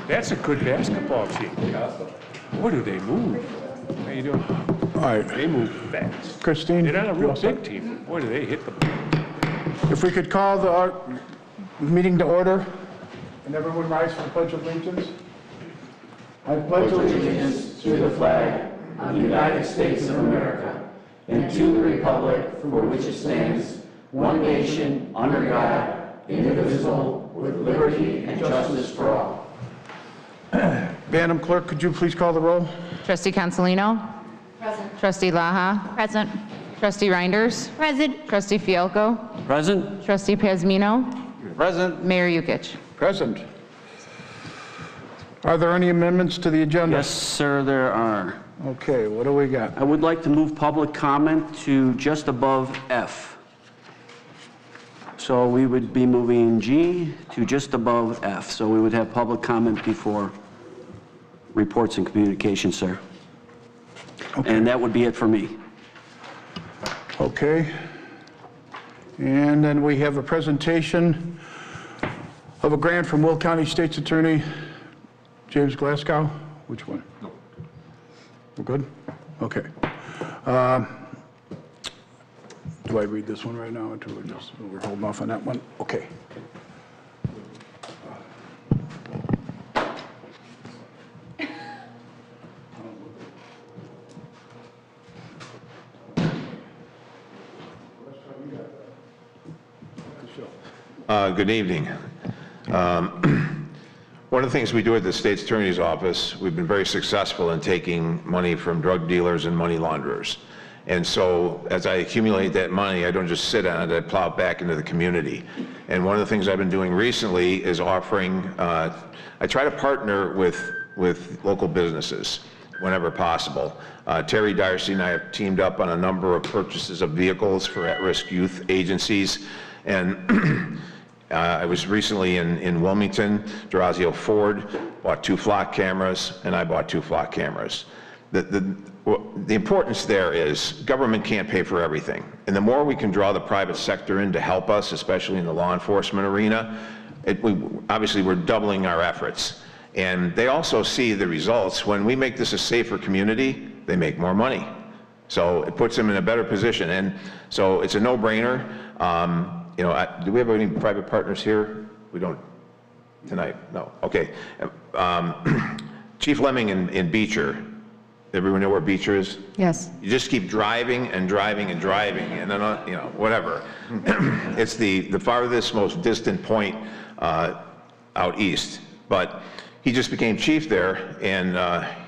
That's a good basketball team. Boy, do they move. How you doing? All right, They move fast. Christine. They're not a you real all set? big team, but boy, do they hit the... If we could call the meeting to order, and everyone rise for the Pledge of Allegiance. I pledge allegiance to the flag of the United States of America and to the republic for which it stands, one nation, under God, indivisible, with liberty and justice for all. Madam Clerk, could you please call the roll? Trustee Consolino? Present. Trustee Laha? Present. Trustee Reinders? Present. Trustee Fialko? Present. Trustee Pazmino? Present. Mayor Yukich? Present. Are there any amendments to the agenda? Yes, sir, there are. Okay, what do we got? I would like to move public comment to just above F. So we would be moving G to just above F. So we would have public comment before reports and communications, sir. Okay. And that would be it for me. Okay. And then we have a presentation of a grant from Will County State's Attorney James Glasgow. Which one? No. We're good? Okay. Do I read this one right now, or do we just, we're holding off on that one? Okay. Good evening. One of the things we do at the State's Attorney's Office, we've been very successful in taking money from drug dealers and money launderers. And so as I accumulate that money, I don't just sit on it, I plow it back into the community. And one of the things I've been doing recently is offering, I try to partner with local businesses whenever possible. Terry Darcy and I have teamed up on a number of purchases of vehicles for at-risk youth agencies. And I was recently in Wilmington. Durazio Ford bought 2 flock cameras, and I bought 2 flock cameras. The importance there is government can't pay for everything. And the more we can draw the private sector in to help us, especially in the law enforcement arena, obviously we're doubling our efforts. And they also see the results. When we make this a safer community, they make more money. So it puts them in a better position. And so it's a no-brainer. You know, do we have any private partners here? We don't tonight, no, okay. Chief Lemming in Beecher, everyone know where Beecher is? Yes. You just keep driving and driving and driving, and then, you know, whatever. It's the farthest, most distant point out east. But he just became chief there, and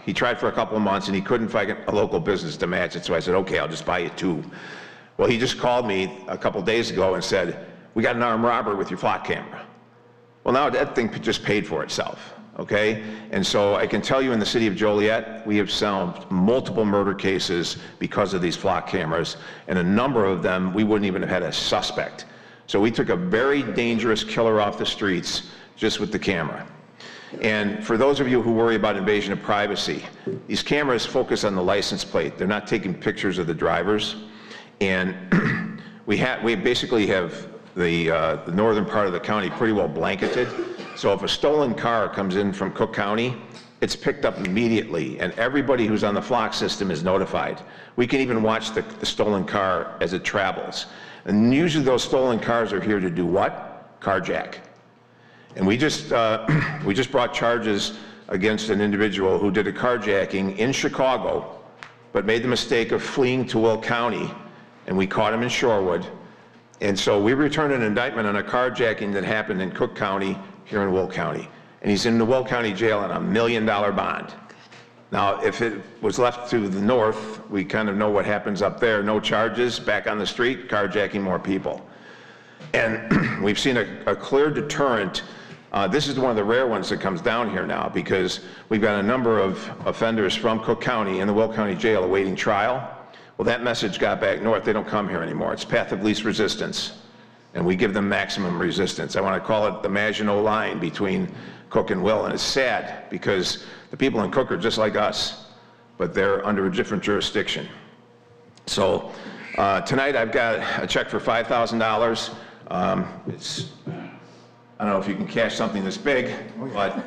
he tried for a couple of months, and he couldn't find a local business to match it, so I said, okay, I'll just buy you 2. Well, he just called me a couple days ago and said, we got an armed robber with your flock camera. Well, now that thing just paid for itself, okay? And so I can tell you in the city of Joliet, we have solved multiple murder cases because of these flock cameras, and a number of them, we wouldn't even have had a suspect. So we took a very dangerous killer off the streets just with the camera. And for those of you who worry about invasion of privacy, these cameras focus on the license plate. They're not taking pictures of the drivers. And we basically have the northern part of the county pretty well blanketed. So if a stolen car comes in from Cook County, it's picked up immediately, and everybody who's on the flock system is notified. We can even watch the stolen car as it travels. And usually those stolen cars are here to do what? Carjack. And we just brought charges against an individual who did a carjacking in Chicago, but made the mistake of fleeing to Will County, and we caught him in Shorewood. And so we returned an indictment on a carjacking that happened in Cook County here in Will County. And he's in the Will County jail on a $1 million bond. Now, if it was left to the north, we kind of know what happens up there. No charges, back on the street, carjacking more people. And we've seen a clear deterrent. This is one of the rare ones that comes down here now, because we've got a number of offenders from Cook County in the Will County jail awaiting trial. Well, that message got back north. They don't come here anymore. It's path of least resistance, and we give them maximum resistance. I want to call it the Maginot Line between Cook and Will, and it's sad because the people in Cook are just like us, but they're under a different jurisdiction. So tonight I've got a check for $5,000. I don't know if you can catch something this big, but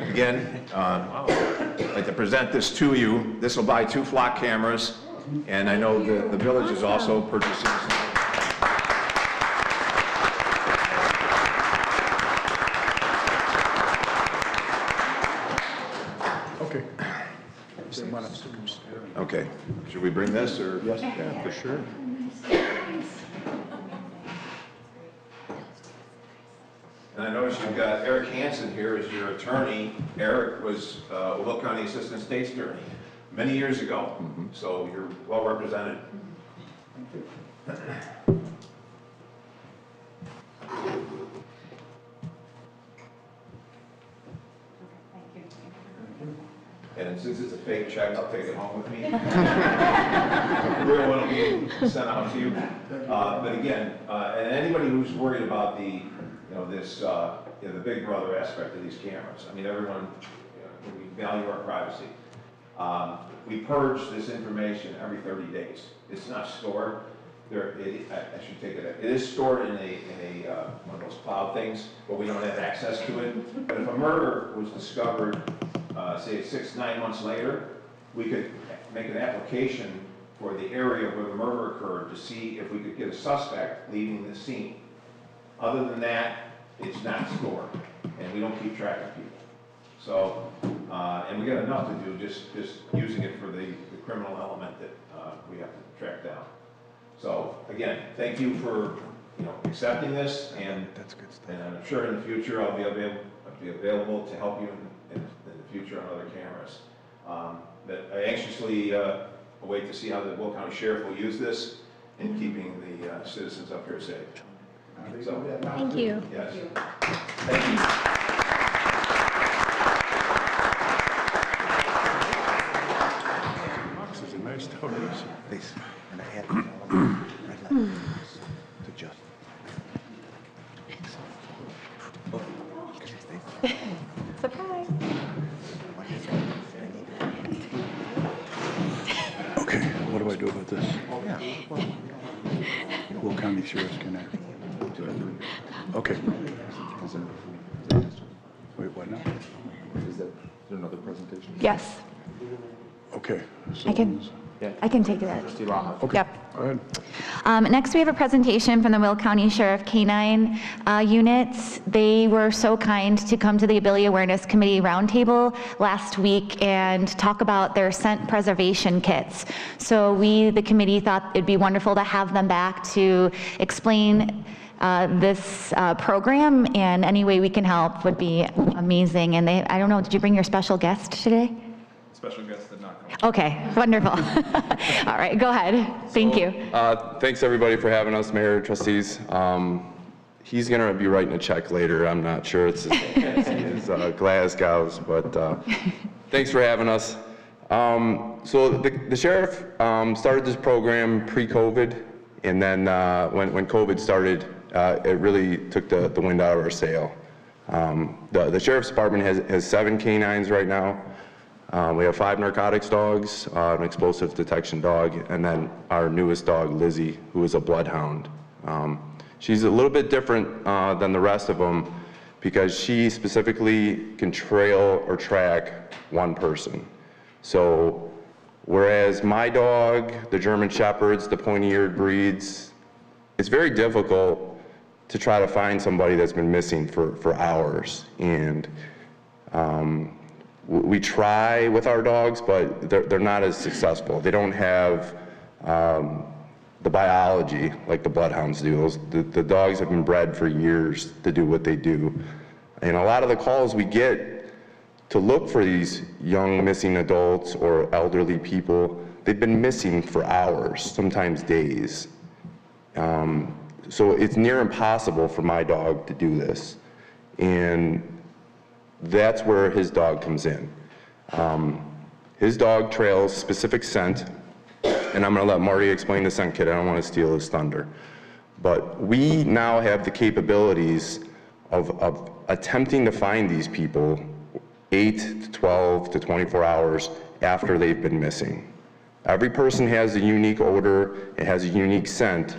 again, I'd like to present this to you. This will buy 2 flock cameras, and I know the village is also purchasing some. Okay. Okay, should we bring this, or? Yes, yeah, for sure. And I notice you've got Eric Hansen here as your attorney. Eric was Will County Assistant State's Attorney many years ago, so you're well represented. And since it's a fake check, I'll take it home with me. The real one will be sent out to you. But again, and anybody who's worried about the, the Big Brother aspect of these cameras. I mean, everyone, we value our privacy. We purge this information every 30 days. It's not stored. I should take it. It is stored in one of those cloud things, but we don't have access to it. But if a murder was discovered, say 6-9 months later, we could make an application for the area where the murder occurred to see if we could get a suspect leaving the scene. Other than that, it's not stored, and we don't keep track of people. So, and we got enough to do just using it for the criminal element that we have to track down. So again, thank you for accepting this, and I'm sure in the future I'll be available to help you in the future on other cameras. But I anxiously await to see how the Will County Sheriff will use this in keeping the citizens up here safe. So, Thank you. yes. Thank you. This is a nice town. Please, and I had red light to just. Surprise. Okay, what do I do about this? Will County Sheriff's Canine. Okay. Wait, what now? Is there another presentation? Yes, Okay. I can take that. Okay. Yep. Go ahead. Next, we have a presentation from the Will County Sheriff Canine units. They were so kind to come to the Ability Awareness Committee Roundtable last week and talk about their scent preservation kits. So we, the committee, thought it'd be wonderful to have them back to explain this program, and any way we can help would be amazing. And I don't know, did you bring your special guest today? Special guest did not come. Okay, wonderful. All right, go ahead. Thank you. Thanks everybody for having us, Mayor, Trustees. He's gonna be writing a check later. I'm not sure it's his Glasgow's, but thanks for having us. So the sheriff started this program pre-COVID, and then when COVID started, it really took the wind out of our sail. The sheriff's department has 7 canines right now. We have 5 narcotics dogs, an explosive detection dog, and then our newest dog, Lizzie, who is a bloodhound. She's a little bit different than the rest of them because she specifically can trail or track one person. So whereas my dog, the German Shepherds, the pointy-eared breeds, it's very difficult to try to find somebody that's been missing for hours. And we try with our dogs, but they're not as successful. They don't have the biology like the bloodhounds do. The dogs have been bred for years to do what they do. And a lot of the calls we get to look for these young missing adults or elderly people, they've been missing for hours, sometimes days. So it's near impossible for my dog to do this. And that's where his dog comes in. His dog trails specific scent, and I'm gonna let Marty explain the scent kit. I don't wanna steal his thunder. But we now have the capabilities of attempting to find these people 8 to 12 to 24 hours after they've been missing. Every person has a unique odor, it has a unique scent,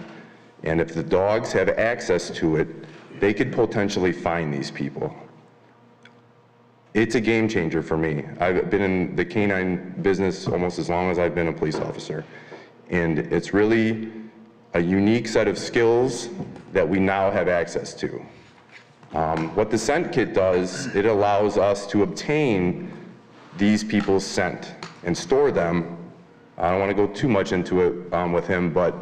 and if the dogs have access to it, they could potentially find these people. It's a game changer for me. I've been in the canine business almost as long as I've been a police officer. And it's really a unique set of skills that we now have access to. What the scent kit does, it allows us to obtain these people's scent and store them. I don't want to go too much into it with him, but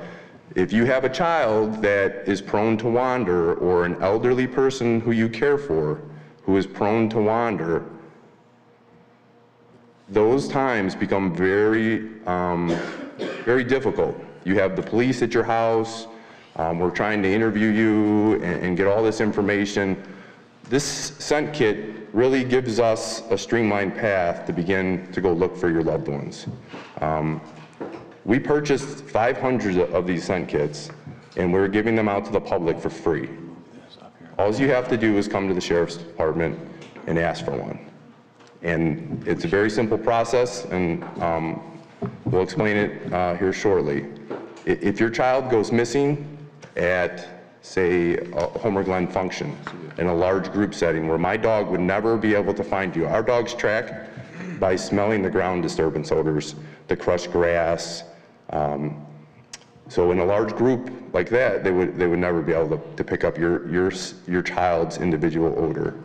if you have a child that is prone to wander, or an elderly person who you care for who is prone to wander, those times become very, very difficult. You have the police at your house, we're trying to interview you and get all this information. This scent kit really gives us a streamlined path to begin to go look for your loved ones. We purchased 500 of these scent kits, and we're giving them out to the public for free. All you have to do is come to the Sheriff's Department and ask for one. And it's a very simple process, and we'll explain it here shortly. If your child goes missing at, say, a Homer Glen function in a large group setting where my dog would never be able to find you, our dogs track by smelling the ground disturbance odors, the crushed grass. So in a large group like that, they would never be able to pick up your child's individual odor.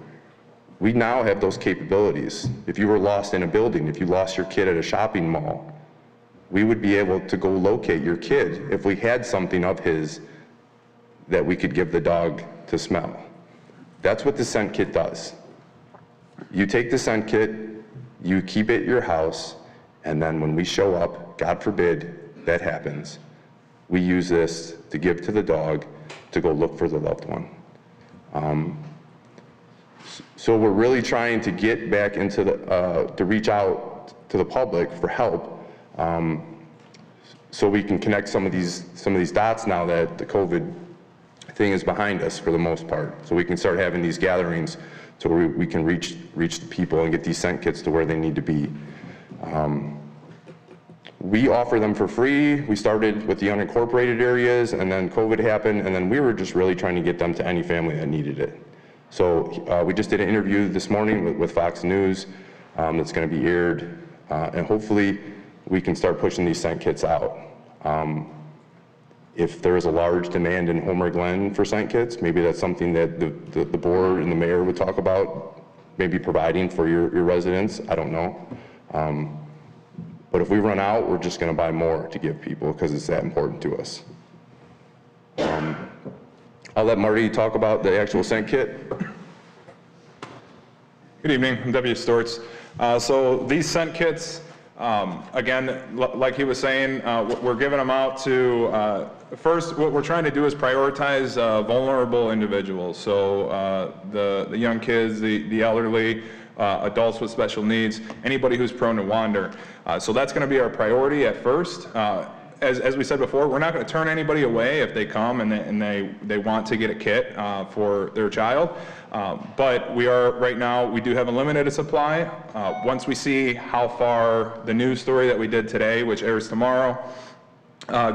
We now have those capabilities. If you were lost in a building, if you lost your kid at a shopping mall, we would be able to go locate your kid if we had something of his that we could give the dog to smell. That's what the scent kit does. You take the scent kit, you keep it at your house, and then when we show up, God forbid that happens, we use this to give to the dog to go look for the loved one. So we're really trying to get back into to reach out to the public for help, so we can connect some of these dots now that the COVID thing is behind us for the most part. So we can start having these gatherings so we can reach the people and get these scent kits to where they need to be. We offer them for free. We started with the unincorporated areas, and then COVID happened, and then we were just really trying to get them to any family that needed it. So we just did an interview this morning with Fox News that's going to be aired, and hopefully we can start pushing these scent kits out. If there is a large demand in Homer Glen for scent kits, maybe that's something that the board and the mayor would talk about, maybe providing for your residents. I don't know. But if we run out, we're just going to buy more to give people because it's that important to us. I'll let Marty talk about the actual scent kit. Good evening, I'm Deputy Storts. So these scent kits, again, like he was saying, we're giving them out to, first, what we're trying to do is prioritize vulnerable individuals. So the young kids, the elderly, adults with special needs, anybody who's prone to wander. So that's going to be our priority at first. As we said before, we're not going to turn anybody away if they come and they want to get a kit for their child. But right now, we do have a limited supply. Once we see how far the news story that we did today, which airs tomorrow,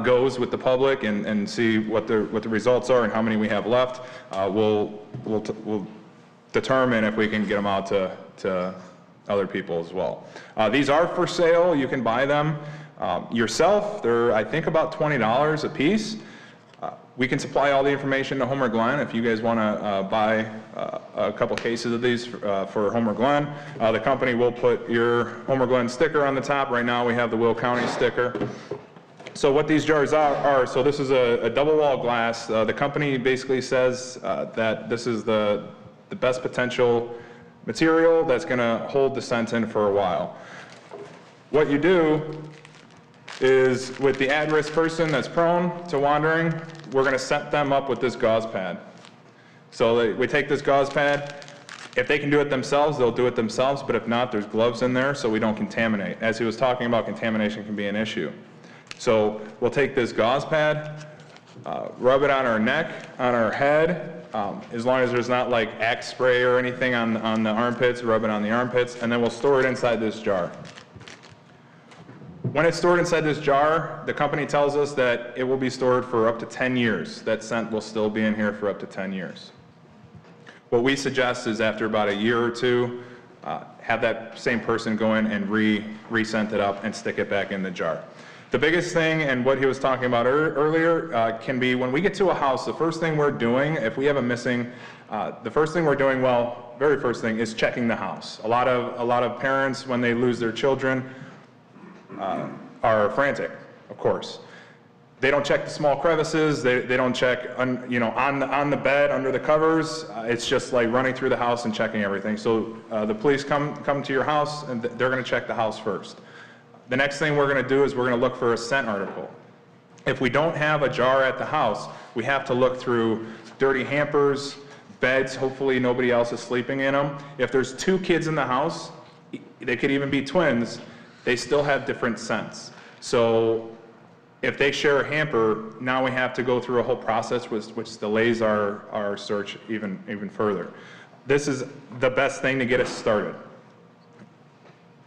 goes with the public and see what the results are and how many we have left, we'll determine if we can get them out to other people as well. These are for sale. You can buy them yourself. They're, I think, about $20 a piece. We can supply all the information to Homer Glen if you guys want to buy a couple cases of these for Homer Glen. The company will put your Homer Glen sticker on the top. Right now we have the Will County sticker. So what these jars are, so this is a double wall glass. The company basically says that this is the best potential material that's going to hold the scent in for a while. What you do is, with the at-risk person that's prone to wandering, we're going to set them up with this gauze pad. So we take this gauze pad. If they can do it themselves, they'll do it themselves, but if not, there's gloves in there so we don't contaminate. As he was talking about, contamination can be an issue. So we'll take this gauze pad, rub it on our neck, on our head, as long as there's not like Axe spray or anything on the armpits, rub it on the armpits, and then we'll store it inside this jar. When it's stored inside this jar, the company tells us that it will be stored for up to 10 years. That scent will still be in here for up to 10 years. What we suggest is after about a year or two, have that same person go in and re-scent it up and stick it back in the jar. The biggest thing, and what he was talking about earlier, can be when we get to a house, the first thing we're doing, if we have a missing, the first thing we're doing, well, very first thing is checking the house. A lot of parents, when they lose their children, are frantic, of course. They don't check the small crevices. They don't check on the bed, under the covers. It's just like running through the house and checking everything. So the police come to your house and they're going to check the house first. The next thing we're going to do is we're going to look for a scent article. If we don't have a jar at the house, we have to look through dirty hampers, beds. Hopefully nobody else is sleeping in them. If there's 2 kids in the house, they could even be twins. They still have different scents. So if they share a hamper, now we have to go through a whole process which delays our search even further. This is the best thing to get us started.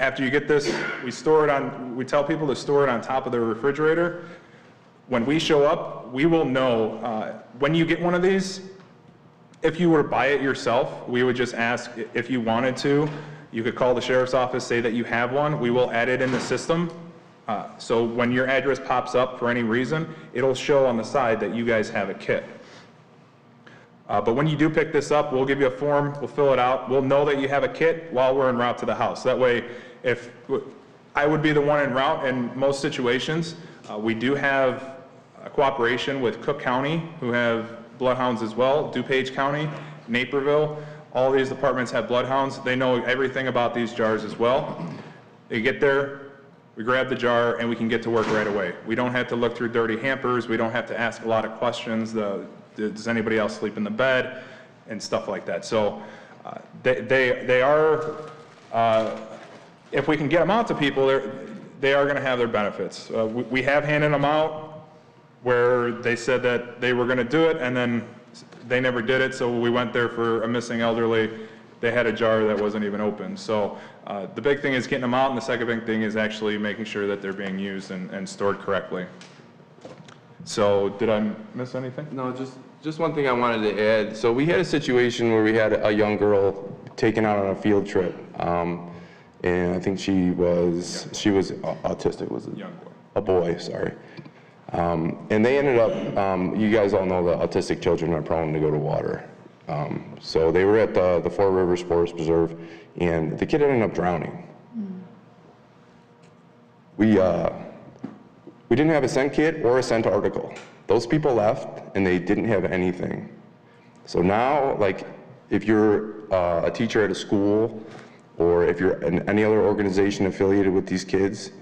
After you get this, we tell people to store it on top of their refrigerator. When we show up, we will know, when you get one of these, if you were to buy it yourself, we would just ask if you wanted to. You could call the sheriff's office, say that you have one. We will add it in the system. So when your address pops up for any reason, it'll show on the side that you guys have a kit. But when you do pick this up, we'll give you a form, we'll fill it out, we'll know that you have a kit while we're en route to the house. That way, if I would be the one en route in most situations, we do have a cooperation with Cook County, who have bloodhounds as well, DuPage County, Naperville. All these departments have bloodhounds. They know everything about these jars as well. They get there, we grab the jar, and we can get to work right away. We don't have to look through dirty hampers. We don't have to ask a lot of questions. Does anybody else sleep in the bed? And stuff like that. So they are, if we can get them out to people, they are going to have their benefits. We have handed them out where they said that they were going to do it, and then they never did it, so we went there for a missing elderly. They had a jar that wasn't even open. So the big thing is getting them out, and the second big thing is actually making sure that they're being used and stored correctly. So did I miss anything? No, just one thing I wanted to add. So we had a situation where we had a young girl taken out on a field trip, and I think she was autistic. Was it? Young boy. A boy, sorry. And they ended up, you guys all know that autistic children are prone to go to water. So they were at the Four Rivers Forest Preserve, and the kid ended up drowning. We didn't have a scent kit or a scent article. Those people left, and they didn't have anything. So now, like, if you're a teacher at a school, or if you're in any other organization affiliated with these kids,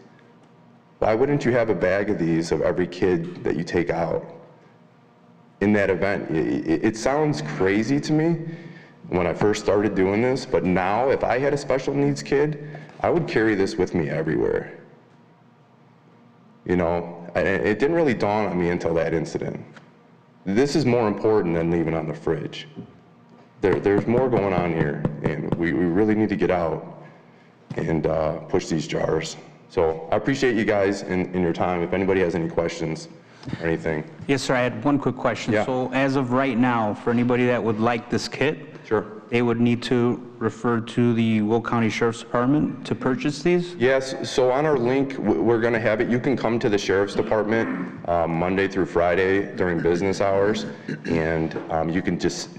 why wouldn't you have a bag of these of every kid that you take out in that event? It sounds crazy to me when I first started doing this, but now if I had a special needs kid, I would carry this with me everywhere. You know, it didn't really dawn on me until that incident. This is more important than leaving on the fridge. There's more going on here, and we really need to get out and push these jars. So I appreciate you guys and your time. If anybody has any questions or anything. Yes, sir, I had one quick question. Yeah. So as of right now, for anybody that would like this kit, Sure. they would need to refer to the Will County Sheriff's Department to purchase these? Yes, so on our link, we're gonna have it. You can come to the Sheriff's Department Monday through Friday during business hours, and you can just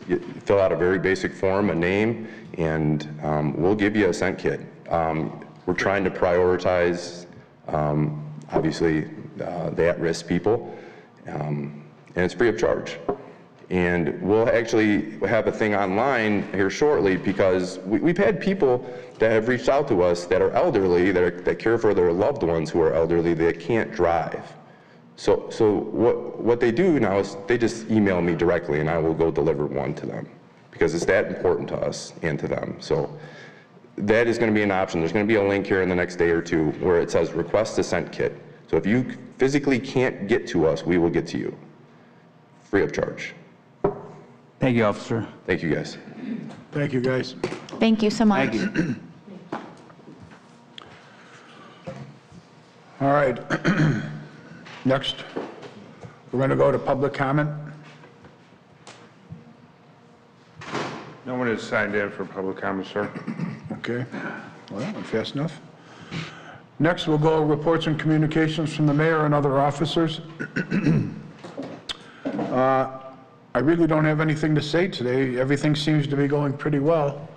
fill out a very basic form, a name, and we'll give you a scent kit. We're trying to prioritize, obviously, the at-risk people, and it's free of charge. And we'll actually have a thing online here shortly, because we've had people that have reached out to us that are elderly, that care for their loved ones who are elderly, that can't drive. So what they do now is they just email me directly, and I will go deliver one to them, because it's that important to us and to them. So that is going to be an option. There's going to be a link here in the next day or two where it says request a scent kit. So if you physically can't get to us, we will get to you, free of charge. Thank you, officer. Thank you, guys. Thank you, guys. Thank you so much. Thank you. All right. Next, we're going to go to public comment. No is signed in for public comment, sir. Okay. Well, that went fast enough. Next, we'll go reports and communications from the mayor and other officers. I really don't have anything to say today. Everything seems to be going pretty well.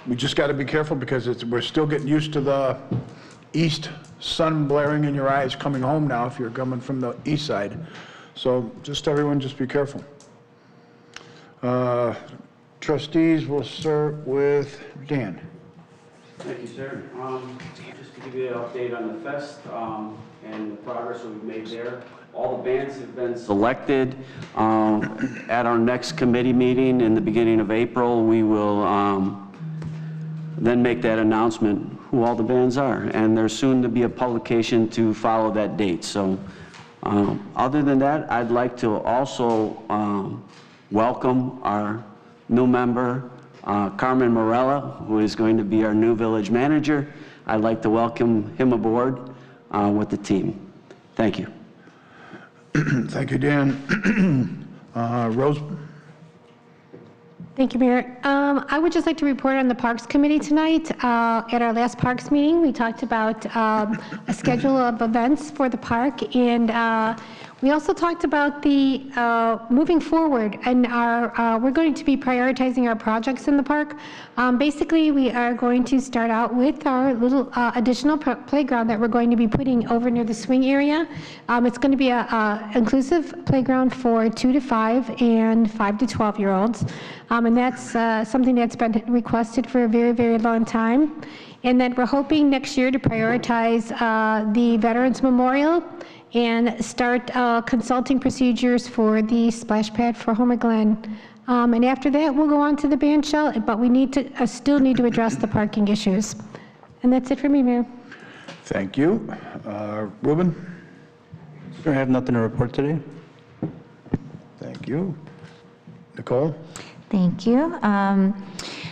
We just got to be careful because we're still getting used to the east sun blaring in your eyes coming home now if you're coming from the east side. So just everyone just be careful. Trustees will start with Dan. Thank you, sir. Just to give you an update on the fest and the progress that we've made there. All the bands have been selected. At our next committee meeting in the beginning of April, we will then make that announcement who all the bands are. And there's soon to be a publication to follow that date. So other than that, I'd like to also welcome our new member, Carmen Morella, who is going to be our new village manager. I'd like to welcome him aboard with the team. Thank you. Thank you, Dan. Rose? Thank you, Mayor. I would just like to report on the Parks Committee tonight. At our last Parks meeting, we talked about a schedule of events for the park, and we also talked about the moving forward, and we're going to be prioritizing our projects in the park. Basically, we are going to start out with our little additional playground that we're going to be putting over near the swing area. It's going to be an inclusive playground for 2 to 5 and 5 to 12-year-olds. And that's something that's been requested for a very, very long time. And then we're hoping next year to prioritize the Veterans Memorial and start consulting procedures for the splash pad for Homer Glen. And after that, we'll go on to the band shell, but we need to still need to address the parking issues. And that's it for me, Mayor. Thank you. Ruben? I have nothing to report today. Thank you. Nicole? Thank you.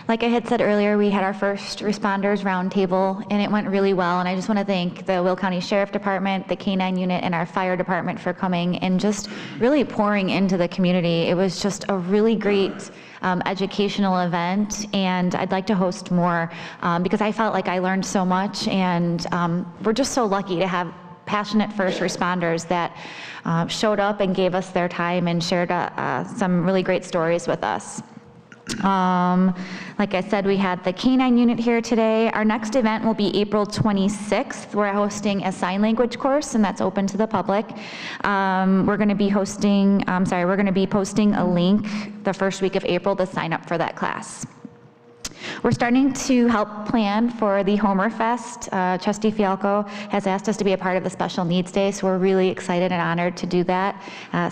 Like I had said earlier, we had our first responders roundtable, and it went really well. And I just want to thank the Will County Sheriff Department, the Canine Unit, and our fire department for coming and just really pouring into the community. It was just a really great educational event, and I'd like to host more because I felt like I learned so much, and we're just so lucky to have passionate first responders that showed up and gave us their time and shared some really great stories with us. Like I said, we had the Canine Unit here today. Our next event will be April 26th. We're hosting a sign language course, and that's open to the public. We're going to be posting a link the first week of April to sign up for that class. We're starting to help plan for the Homer Fest. Trustee Fialco has asked us to be a part of the Special Needs Day, so we're really excited and honored to do that.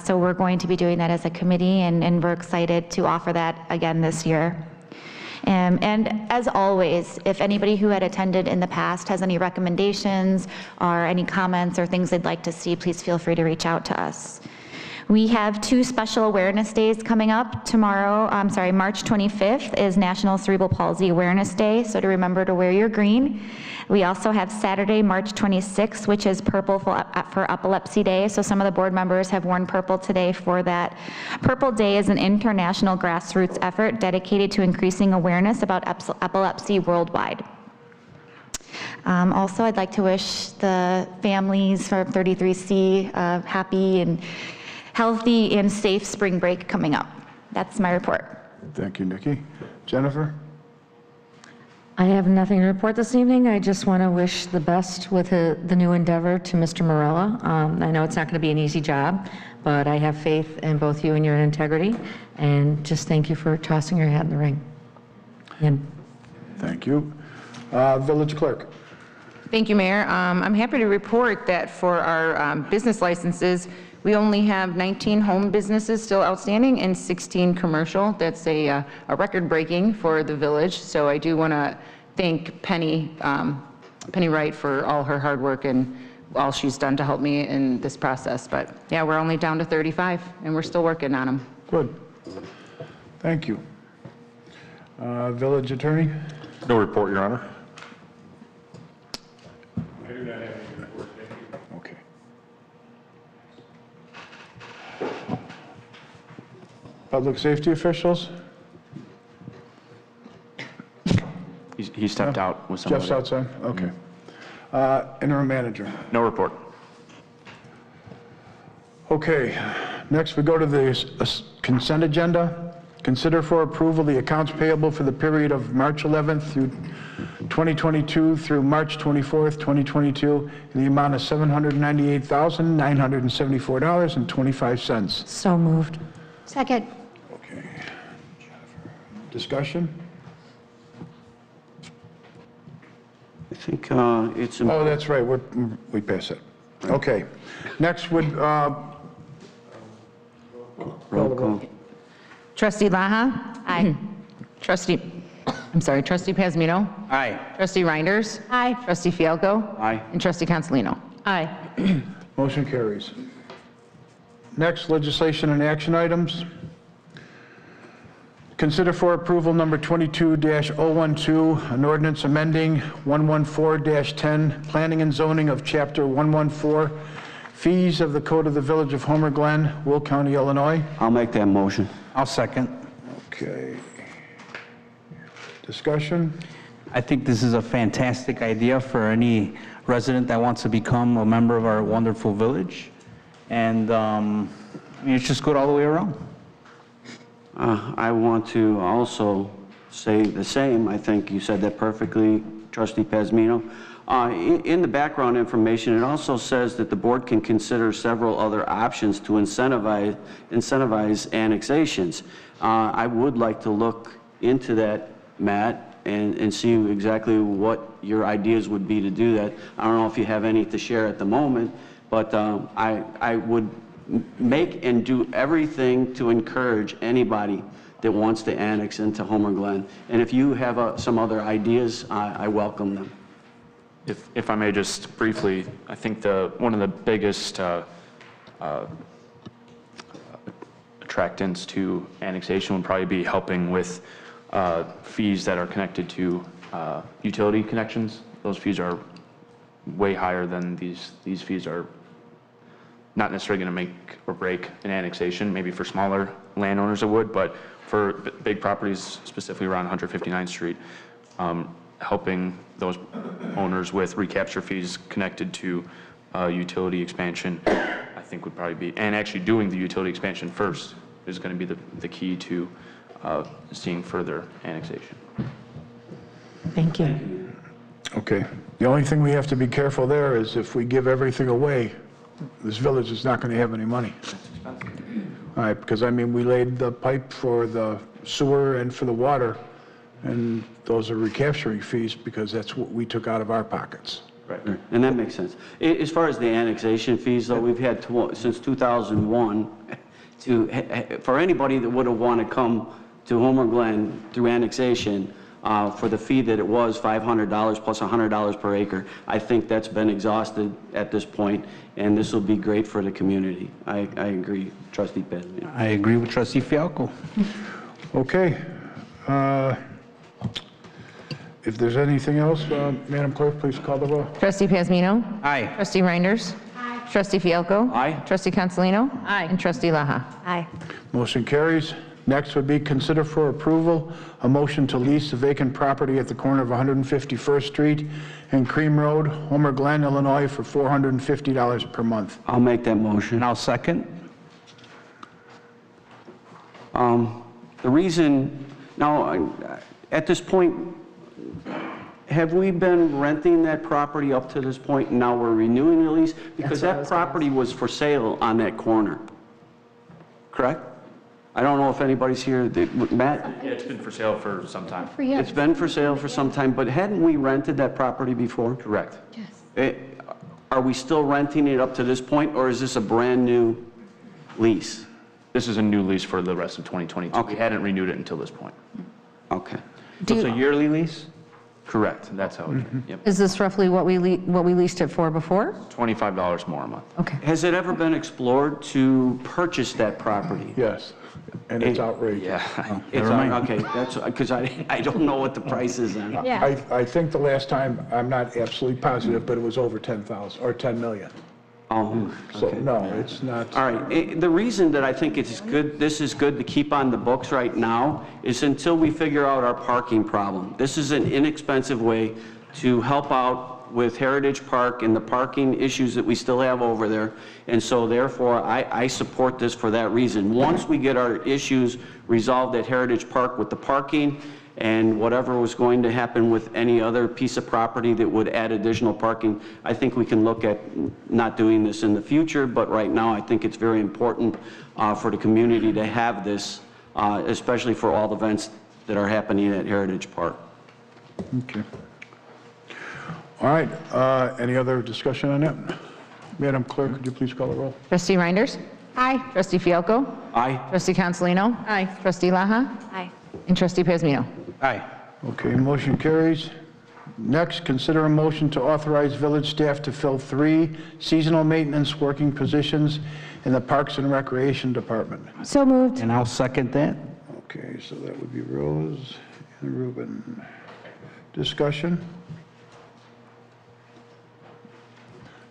So we're going to be doing that as a committee, and we're excited to offer that again this year. And as always, if anybody who had attended in the past has any recommendations or any comments or things they'd like to see, please feel free to reach out to us. We have 2 special awareness days coming up. Tomorrow, March 25th is National Cerebral Palsy Awareness Day, so to remember to wear your green. We also have Saturday, March 26th, which is purple for Epilepsy Day, so some of the board members have worn purple today for that. Purple Day is an international grassroots effort dedicated to increasing awareness about epilepsy worldwide. Also, I'd like to wish the families from 33C a happy and healthy and safe spring break coming up. That's my report. Thank you, Nikki. Jennifer? I have nothing to report this evening. I just want to wish the best with the new endeavor to Mr. Morella. I know it's not going to be an easy job, but I have faith in both you and your integrity, and just thank you for tossing your hat in the ring. And thank you. Village Clerk. Thank you, Mayor. I'm happy to report that for our business licenses, we only have 19 home businesses still outstanding and 16 commercial. That's a record breaking for the village. So I do want to thank Penny Wright for all her hard work and all she's done to help me in this process. But yeah, we're only down to 35 and we're still working on them. Good. Thank you. Village Attorney? No report, Your Honor. I do not have any report. Thank you. Okay. Public safety officials? He stepped out with somebody. Jeff's outside? Okay. Interim manager? No report. Okay, next we go to the consent agenda. Consider for approval the accounts payable for the period of March 11th through 2022 through March 24th, 2022, in the amount of $798,974.25. So moved. Second. Okay. Discussion? I think it's... Oh, that's right, we pass it. Okay. Next would, Roll call. Trustee Laha? Aye. Trustee Pazmino? Aye. Trustee Reinders? Aye. Trustee Fialko? Aye. And Trustee Consolino? Aye. motion carries. Next, legislation and action items. Consider for approval number 22-012, an ordinance amending 114-10, planning and zoning of Chapter 114, fees of the Code of the Village of Homer Glen, Will County, Illinois. I'll make that motion. I'll second. Okay. Discussion? I think this is a fantastic idea for any resident that wants to become a member of our wonderful village. And I mean, it's just good all the way around. I want to also say the same. I think you said that perfectly, Trustee Pazmino. In the background information, it also says that the board can consider several other options to incentivize annexations. I would like to look into that, Matt, and see exactly what your ideas would be to do that. I don't know if you have any to share at the moment, but I would make and do everything to encourage anybody that wants to annex into Homer Glen. And if you have some other ideas, I welcome them. If I may just briefly, I think one of the biggest attractants to annexation would probably be helping with fees that are connected to utility connections. Those fees are way higher than these fees are not necessarily going to make or break an annexation. Maybe for smaller landowners it would, but for big properties, specifically around 159th Street, helping those owners with recapture fees connected to utility expansion, I think would probably be, and actually doing the utility expansion first is going to be the key to seeing further annexation. Thank you. Okay. The only thing we have to be careful there is if we give everything away, this village is not going to have any money. All right, because I mean, we laid the pipe for the sewer and for the water, and those are recapturing fees because that's what we took out of our pockets. Right, and that makes sense. As far as the annexation fees, though, we've had since 2001 for anybody that would have wanted to come to Homer Glen through annexation for the fee that it was, $500 plus $100 per acre. I think that's been exhausted at this point, and this will be great for the community. I agree, Trustee Pazmino. I agree with Trustee Fialko. Okay. If there's anything else, Madam Clerk, please call the roll. Trustee Pazmino? Aye. Trustee Reinders? Aye. Trustee Fialko? Aye. Trustee Consolino? Aye. And Trustee Laha? Aye. Motion carries. Next would be consider for approval a motion to lease the vacant property at the corner of 151st Street and Cream Road, Homer Glen, Illinois, for $450 per month. I'll make that motion. And I'll second. The reason, now, at this point, have we been renting that property up to this point and now we're renewing the lease? Because that property was for sale on that corner, correct? I don't know if anybody's here, Matt? Yeah, it's been for sale for some time. It's been for sale for some time, but hadn't we rented that property before? Correct. Yes. Are we still renting it up to this point, or is this a brand-new lease? This is a new lease for the rest of 2022. Okay. We hadn't renewed it until this point. Okay. So it's a yearly lease? Correct. That's how it, yep. Is this roughly what we leased it for before? $25 more a month. Okay. Has it ever been explored to purchase that property? Yes, and it's outrageous. Yeah. It's okay, that's, because I don't know what the price is on it. Yeah. I think the last time, I'm not absolutely positive, but it was over 10,000 or 10 million. Oh, So, okay. no, it's not. All right, the reason that I think it's good, this is good to keep on the books right now is until we figure out our parking problem. This is an inexpensive way to help out with Heritage Park and the parking issues that we still have over there. And so therefore, I support this for that reason. Once we get our issues resolved at Heritage Park with the parking and whatever was going to happen with any other piece of property that would add additional parking, I think we can look at not doing this in the future, but right now I think it's very important for the community to have this, especially for all the events that are happening at Heritage Park. Okay. All right, any other discussion on that? Madam Clerk, could you please call the roll? Trustee Reinders? Aye. Trustee Fialko? Aye. Trustee Consolino? Aye. Trustee Laha? Aye. And Trustee Pazmino? Aye. Okay, motion carries. Next, consider a motion to authorize village staff to fill 3 seasonal maintenance working positions in the Parks and Recreation Department. So moved. And I'll second that. Okay, so that would be Rose and Ruben. Discussion?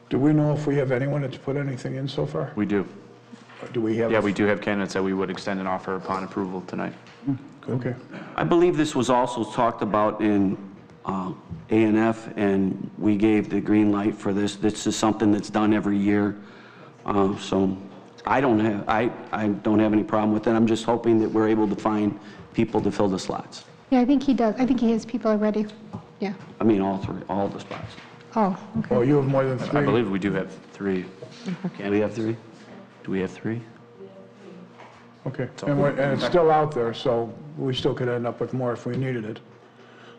Do we know if we have anyone that's put anything in so far? We do. Do we have? Yeah, we do have candidates that we would extend an offer upon approval tonight. Okay. I believe this was also talked about in A&F, and we gave the green light for this. This is something that's done every year. So I don't have any problem with it. I'm just hoping that we're able to find people to fill the slots. Yeah, I think he does. I think his people are ready. Yeah. I mean, all the spots. Oh, okay. Oh, you have more than 3? I believe we do have 3. Can we have 3? Do we have 3? Okay, and it's still out there, so we still could end up with more if we needed it.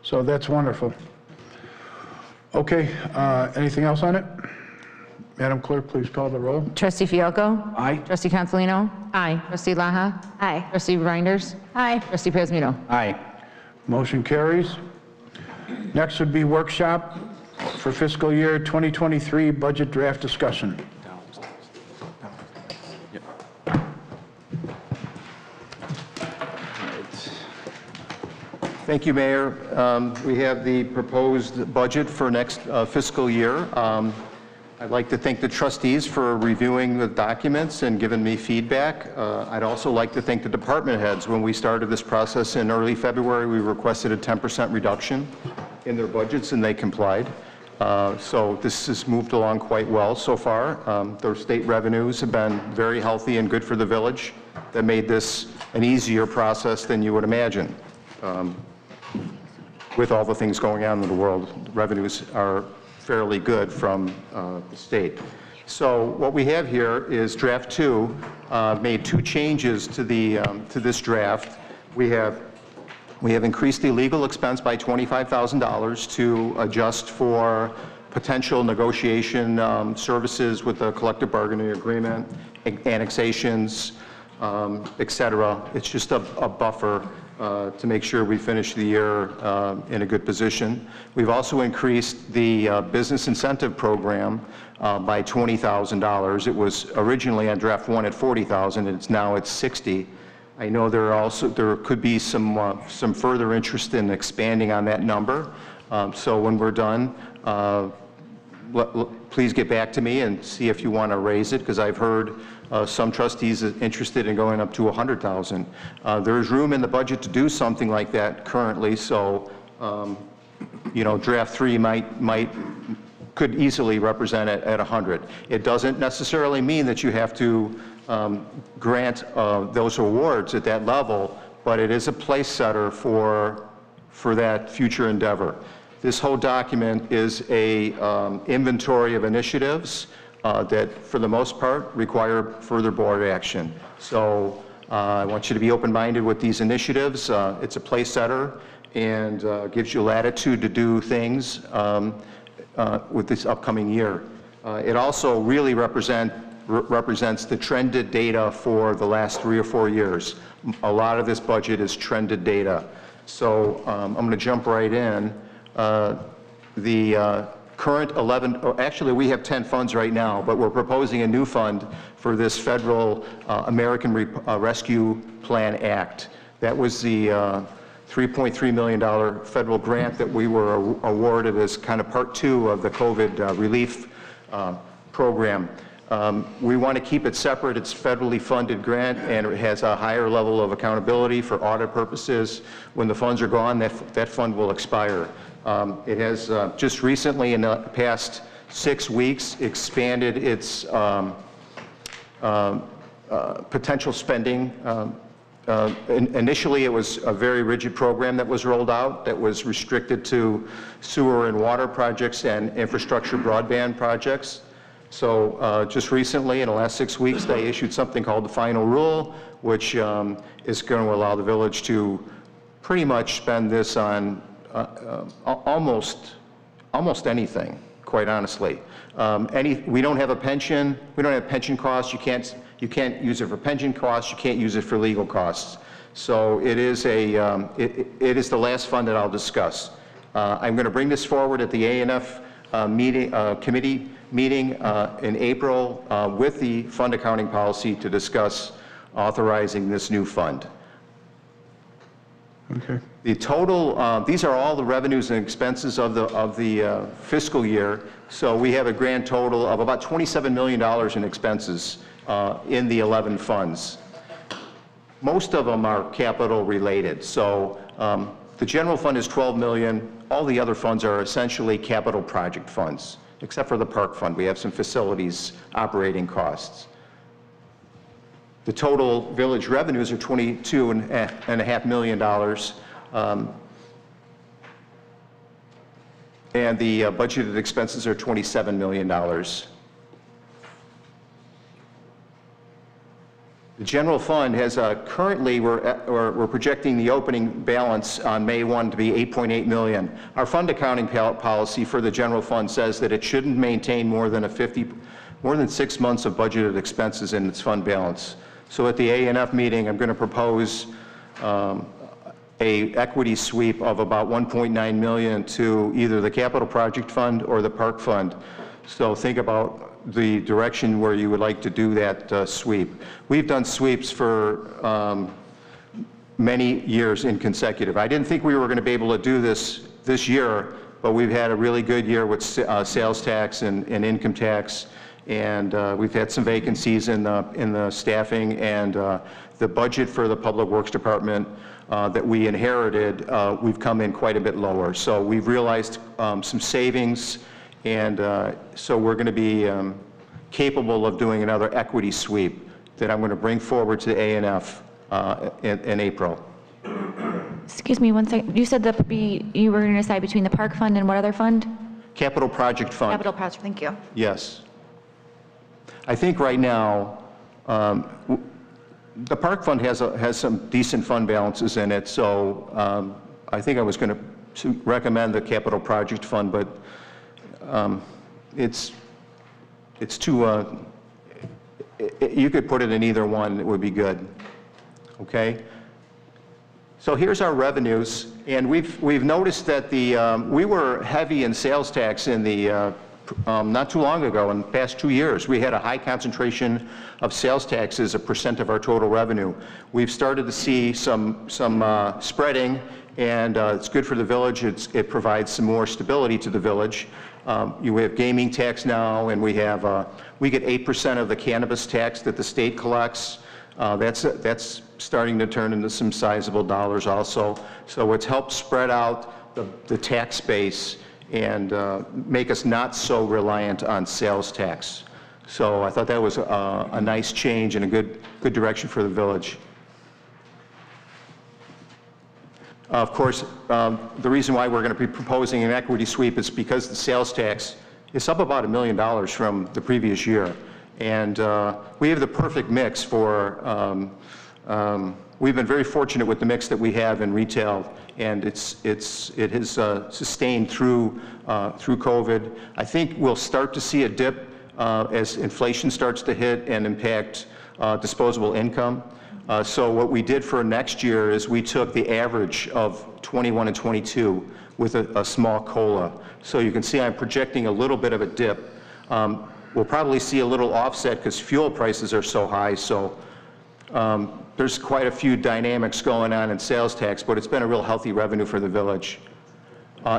So that's wonderful. Okay, anything else on it? Madam Clerk, please call the roll. Trustee Fialko? Aye. Trustee Consolino? Aye. Trustee Laha? Aye. Trustee Reinders? Aye. Trustee Pazmino? Aye. Motion carries. Next would be workshop for fiscal year 2023 budget draft discussion. Thank you, Mayor. We have the proposed budget for next fiscal year. I'd like to thank the trustees for reviewing the documents and giving me feedback. I'd also like to thank the department heads. When we started this process in early February, we requested a 10% reduction in their budgets, and they complied. So this has moved along quite well so far. Their state revenues have been very healthy and good for the village. That made this an easier process than you would imagine. With all the things going on in the world, revenues are fairly good from the state. So what we have here is draft 2, made 2 changes to this draft. We have increased the legal expense by $25,000 to adjust for potential negotiation services with the collective bargaining agreement, annexations, et cetera. It's just a buffer to make sure we finish the year in a good position. We've also increased the business incentive program by $20,000. It was originally on draft 1 at $40,000, and it's now at $60,000. I know there could be some further interest in expanding on that number. So when we're done, please get back to me and see if you want to raise it, because I've heard some trustees are interested in going up to $100,000. There's room in the budget to do something like that currently, so draft 3 could easily represent it at 100. It doesn't necessarily mean that you have to grant those awards at that level, but it is a place setter for that future endeavor. This whole document is a inventory of initiatives that, for the most part, require further board action. So I want you to be open-minded with these initiatives. It's a place setter and gives you latitude to do things with this upcoming year. It also really represents the trended data for the last 3 or 4 years. A lot of this budget is trended data. So I'm going to jump right in. The current 11, actually we have 10 funds right now, but we're proposing a new fund for this federal American Rescue Plan Act. That was the $3.3 million federal grant that we were awarded as kind of part 2 of the COVID relief program. We want to keep it separate. It's federally funded grant, and it has a higher level of accountability for audit purposes. When the funds are gone, that fund will expire. It has just recently, in the past 6 weeks, expanded its potential spending. Initially, it was a very rigid program that was rolled out that was restricted to sewer and water projects and infrastructure broadband projects. So just recently, in the last 6 weeks, they issued something called the final rule, which is going to allow the village to pretty much spend this on almost anything, quite honestly. We don't have a pension. We don't have pension costs. You can't use it for pension costs. You can't use it for legal costs. So it is it is the last fund that I'll discuss. I'm going to bring this forward at the A&F committee meeting in April with the fund accounting policy to discuss authorizing this new fund. Okay. The total, these are all the revenues and expenses of the fiscal year. So we have a grand total of about $27 million in expenses in the 11 funds. Most of them are capital related. So the general fund is 12 million. All the other funds are essentially capital project funds, except for the park fund. We have some facilities operating costs. The total village revenues are $22.5 million. And the budgeted expenses are $27 million. The general fund has currently, we're projecting the opening balance on May 1 to be $8.8 million. Our fund accounting policy for the general fund says that it shouldn't maintain more than 6 months of budgeted expenses in its fund balance. So at the A&F meeting, I'm going to propose a equity sweep of about $1.9 million to either the capital project fund or the park fund. So think about the direction where you would like to do that sweep. We've done sweeps for many years in consecutive. I didn't think we were going to be able to do this year, but we've had a really good year with sales tax and income tax, and we've had some vacancies in the staffing, and the budget for the Public Works Department that we inherited, we've come in quite a bit lower. So we've realized some savings, and so we're going to be capable of doing another equity sweep that I'm going to bring forward to A&F in April. Excuse me one second. You said you were going to decide between the park fund and what other fund? Capital project fund. Capital project, thank you. Yes. I think right now, the park fund has some decent fund balances in it, so I think I was going to recommend the capital project fund, but it's too, you could put it in either one, it would be good, okay? So here's our revenues, and we've noticed that we were heavy in sales tax in the, not too long ago, in the past 2 years. We had a high concentration of sales tax as a % of our total revenue. We've started to see some spreading, and it's good for the village. It provides some more stability to the village. You have gaming tax now, and we get 8% of the cannabis tax that the state collects. That's starting to turn into some sizable dollars also. So it's helped spread out the tax base and make us not so reliant on sales tax. So I thought that was a nice change and a good direction for the village. Of course, the reason why we're going to be proposing an equity sweep is because the sales tax is up about $1 million from the previous year. And we have the perfect mix for, we've been very fortunate with the mix that we have in retail, and it has sustained through COVID. I think we'll start to see a dip as inflation starts to hit and impact disposable income. So what we did for next year is we took the average of 21 and 22 with a small COLA. So you can see I'm projecting a little bit of a dip. We'll probably see a little offset because fuel prices are so high. So there's quite a few dynamics going on in sales tax, but it's been a real healthy revenue for the village.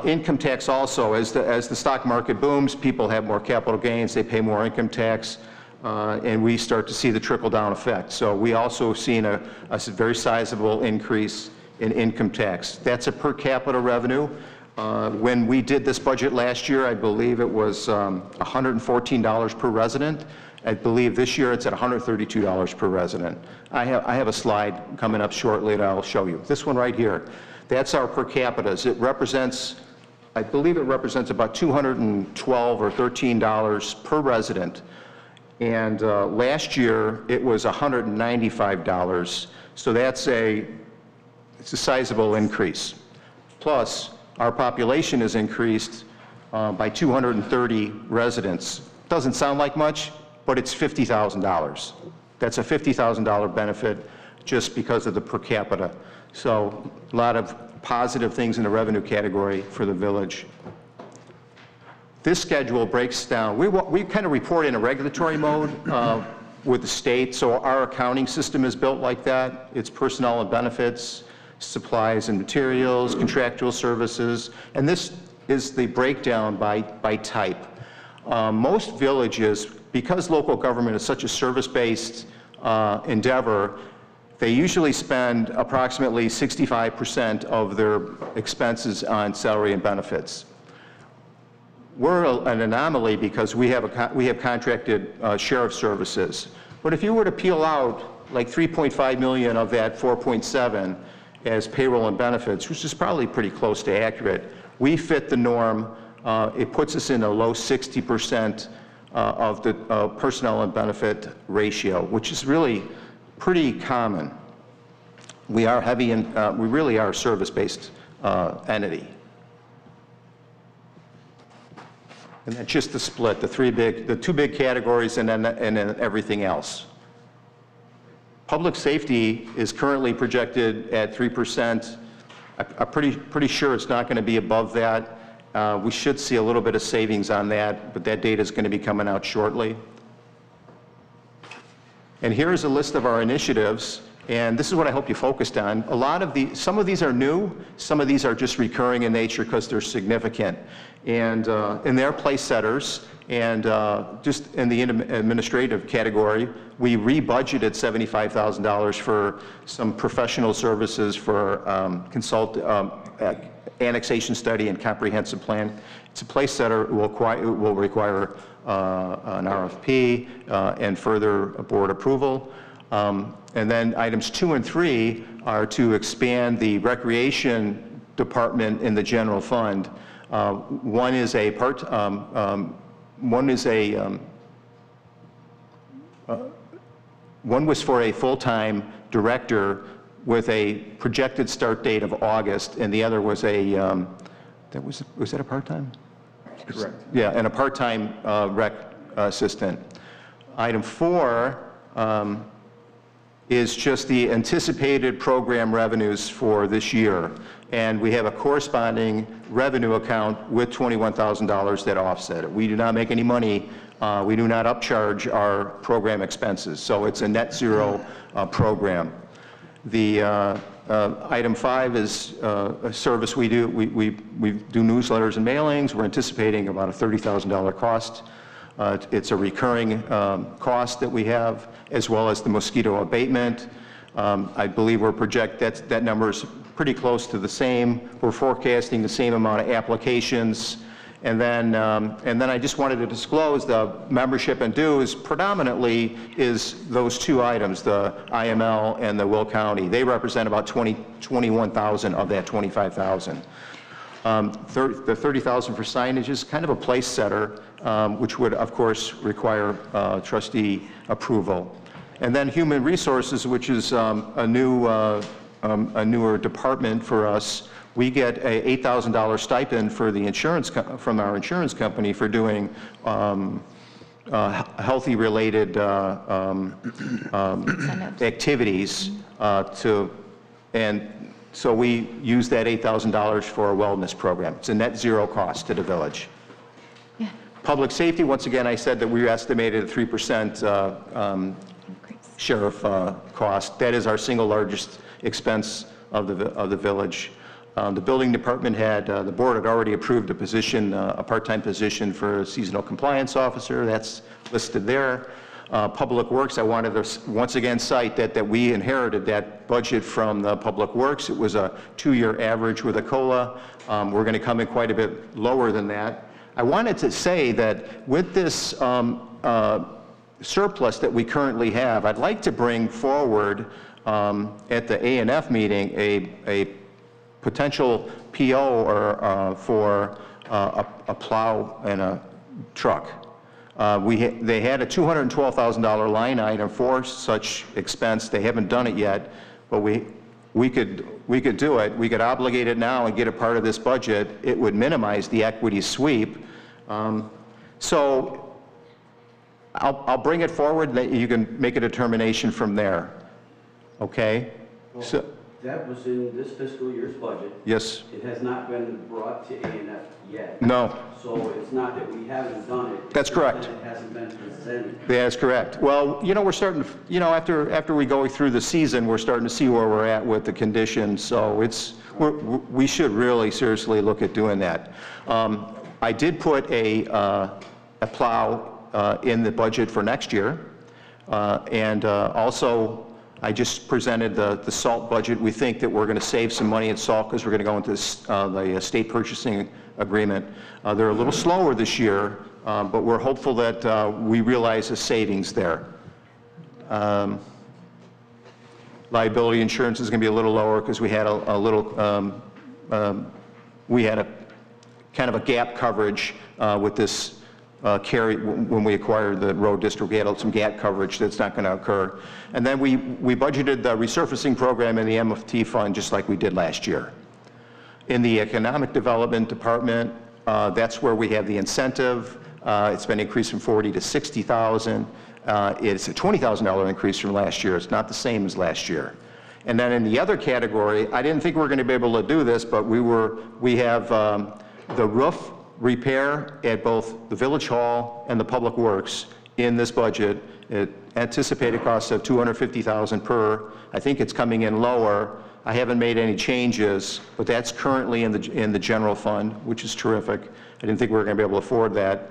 Income tax also, as the stock market booms, people have more capital gains, they pay more income tax. and we start to see the trickle-down effect. So we also have seen a very sizable increase in income tax. That's a per capita revenue. When we did this budget last year, I believe it was $114 per resident. I believe this year it's at $132 per resident. I have a slide coming up shortly that I'll show you. This one right here, that's our per capitas. It represents, I believe it represents about $212 or $13 per resident. And last year it was $195. So it's a sizable increase. Plus, our population has increased by 230 residents. Doesn't sound like much, but it's $50,000. That's a $50,000 benefit just because of the per capita. So a lot of positive things in the revenue category for the village. This schedule breaks down, we kind of report in a regulatory mode with the state, so our accounting system is built like that. It's personnel and benefits, supplies and materials, contractual services, and this is the breakdown by type. Most villages, because local government is such a service-based endeavor, they usually spend approximately 65% of their expenses on salary and benefits. We're an anomaly because we have contracted sheriff services. But if you were to peel out like 3.5 million of that 4.7 as payroll and benefits, which is probably pretty close to accurate, we fit the norm. It puts us in a low 60% of the personnel and benefit ratio, which is really pretty common. We are heavy in, we really are a service-based entity. And that's just the split, the two big categories and then everything else. Public safety is currently projected at 3%. I'm pretty sure it's not going to be above that. We should see a little bit of savings on that, but that data is going to be coming out shortly. And here's a list of our initiatives, and this is what I hope you focused on. Some of these are new, some of these are just recurring in nature because they're significant. And they're place setters, and just in the administrative category, we rebudgeted $75,000 for some professional services for annexation study and comprehensive plan. It's a place setter. It will require an RFP and further board approval. And then items 2 and 3 are to expand the recreation department in the general fund. One was for a full-time director with a projected start date of August, and the other was was that a part-time? Correct. Yeah, and a part-time rec assistant. Item 4 is just the anticipated program revenues for this year. And we have a corresponding revenue account with $21,000 that offset it. We do not make any money. We do not upcharge our program expenses. So it's a net zero program. The item 5 is a service we do. We do newsletters and mailings. We're anticipating about a $30,000 cost. It's a recurring cost that we have, as well as the mosquito abatement. I believe that number is pretty close to the same. We're forecasting the same amount of applications. And then I just wanted to disclose the membership and dues predominantly is those two items, the IML and the Will County. They represent about 21,000 of that 25,000. The 30,000 for signage is kind of a place setter, which would, of course, require trustee approval. And then human resources, which is a newer department for us. We get a $8,000 stipend for the from our insurance company for doing healthy related activities and so we use that $8,000 for a wellness program. It's a net zero cost to the village. Yeah. Public safety, once again, I said that we estimated a 3% sheriff cost. That is our single largest expense of the village. The building department the board had already approved a part-time position for a seasonal compliance officer. That's listed there. Public Works, I wanted to once again cite that we inherited that budget from the Public Works. It was a 2-year average with a COLA. We're going to come in quite a bit lower than that. I wanted to say that with this surplus that we currently have, I'd like to bring forward at the A&F meeting a potential PO or for a plow and a truck. They had a $212,000 line item for such expense. They haven't done it yet, but we could do it. We could obligate it now and get it part of this budget. It would minimize the equity sweep. So I'll bring it forward, that you can make a determination from there. Okay? Well, so that was in this fiscal year's budget. Yes. It has not been brought to A&F yet. No. So it's not that we haven't done it. That's correct. It hasn't been presented. That's correct. Well, we're starting to, after we go through the season, we're starting to see where we're at with the conditions. So we should really seriously look at doing that. I did put a plow in the budget for next year. And also, I just presented the salt budget. We think that we're going to save some money in salt because we're going to go into the state purchasing agreement. They're a little slower this year, but we're hopeful that we realize a savings there. Liability insurance is going to be a little lower because we had we had a kind of a gap coverage with this carry when we acquired the road district. We had some gap coverage that's not going to occur. And then we budgeted the resurfacing program in the MFT fund just like we did last year. In the economic development department, that's where we have the incentive. It's been increased from 40 to 60,000. It's a $20,000 increase from last year. It's not the same as last year. And then in the other category, I didn't think we were going to be able to do this, but we have the roof repair at both the Village Hall and the Public Works in this budget. Anticipated cost of $250,000 per. I think it's coming in lower. I haven't made any changes, but that's currently in the general fund, which is terrific. I didn't think we were going to be able to afford that.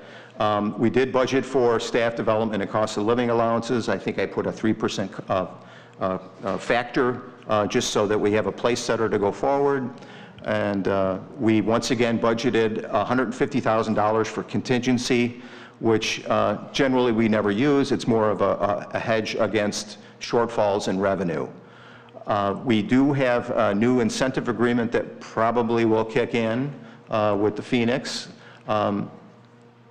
We did budget for staff development and cost of living allowances. I think I put a 3% factor just so that we have a place setter to go forward. And we once again budgeted $150,000 for contingency, which generally we never use. It's more of a hedge against shortfalls in revenue. We do have a new incentive agreement that probably will kick in with the Phoenix. It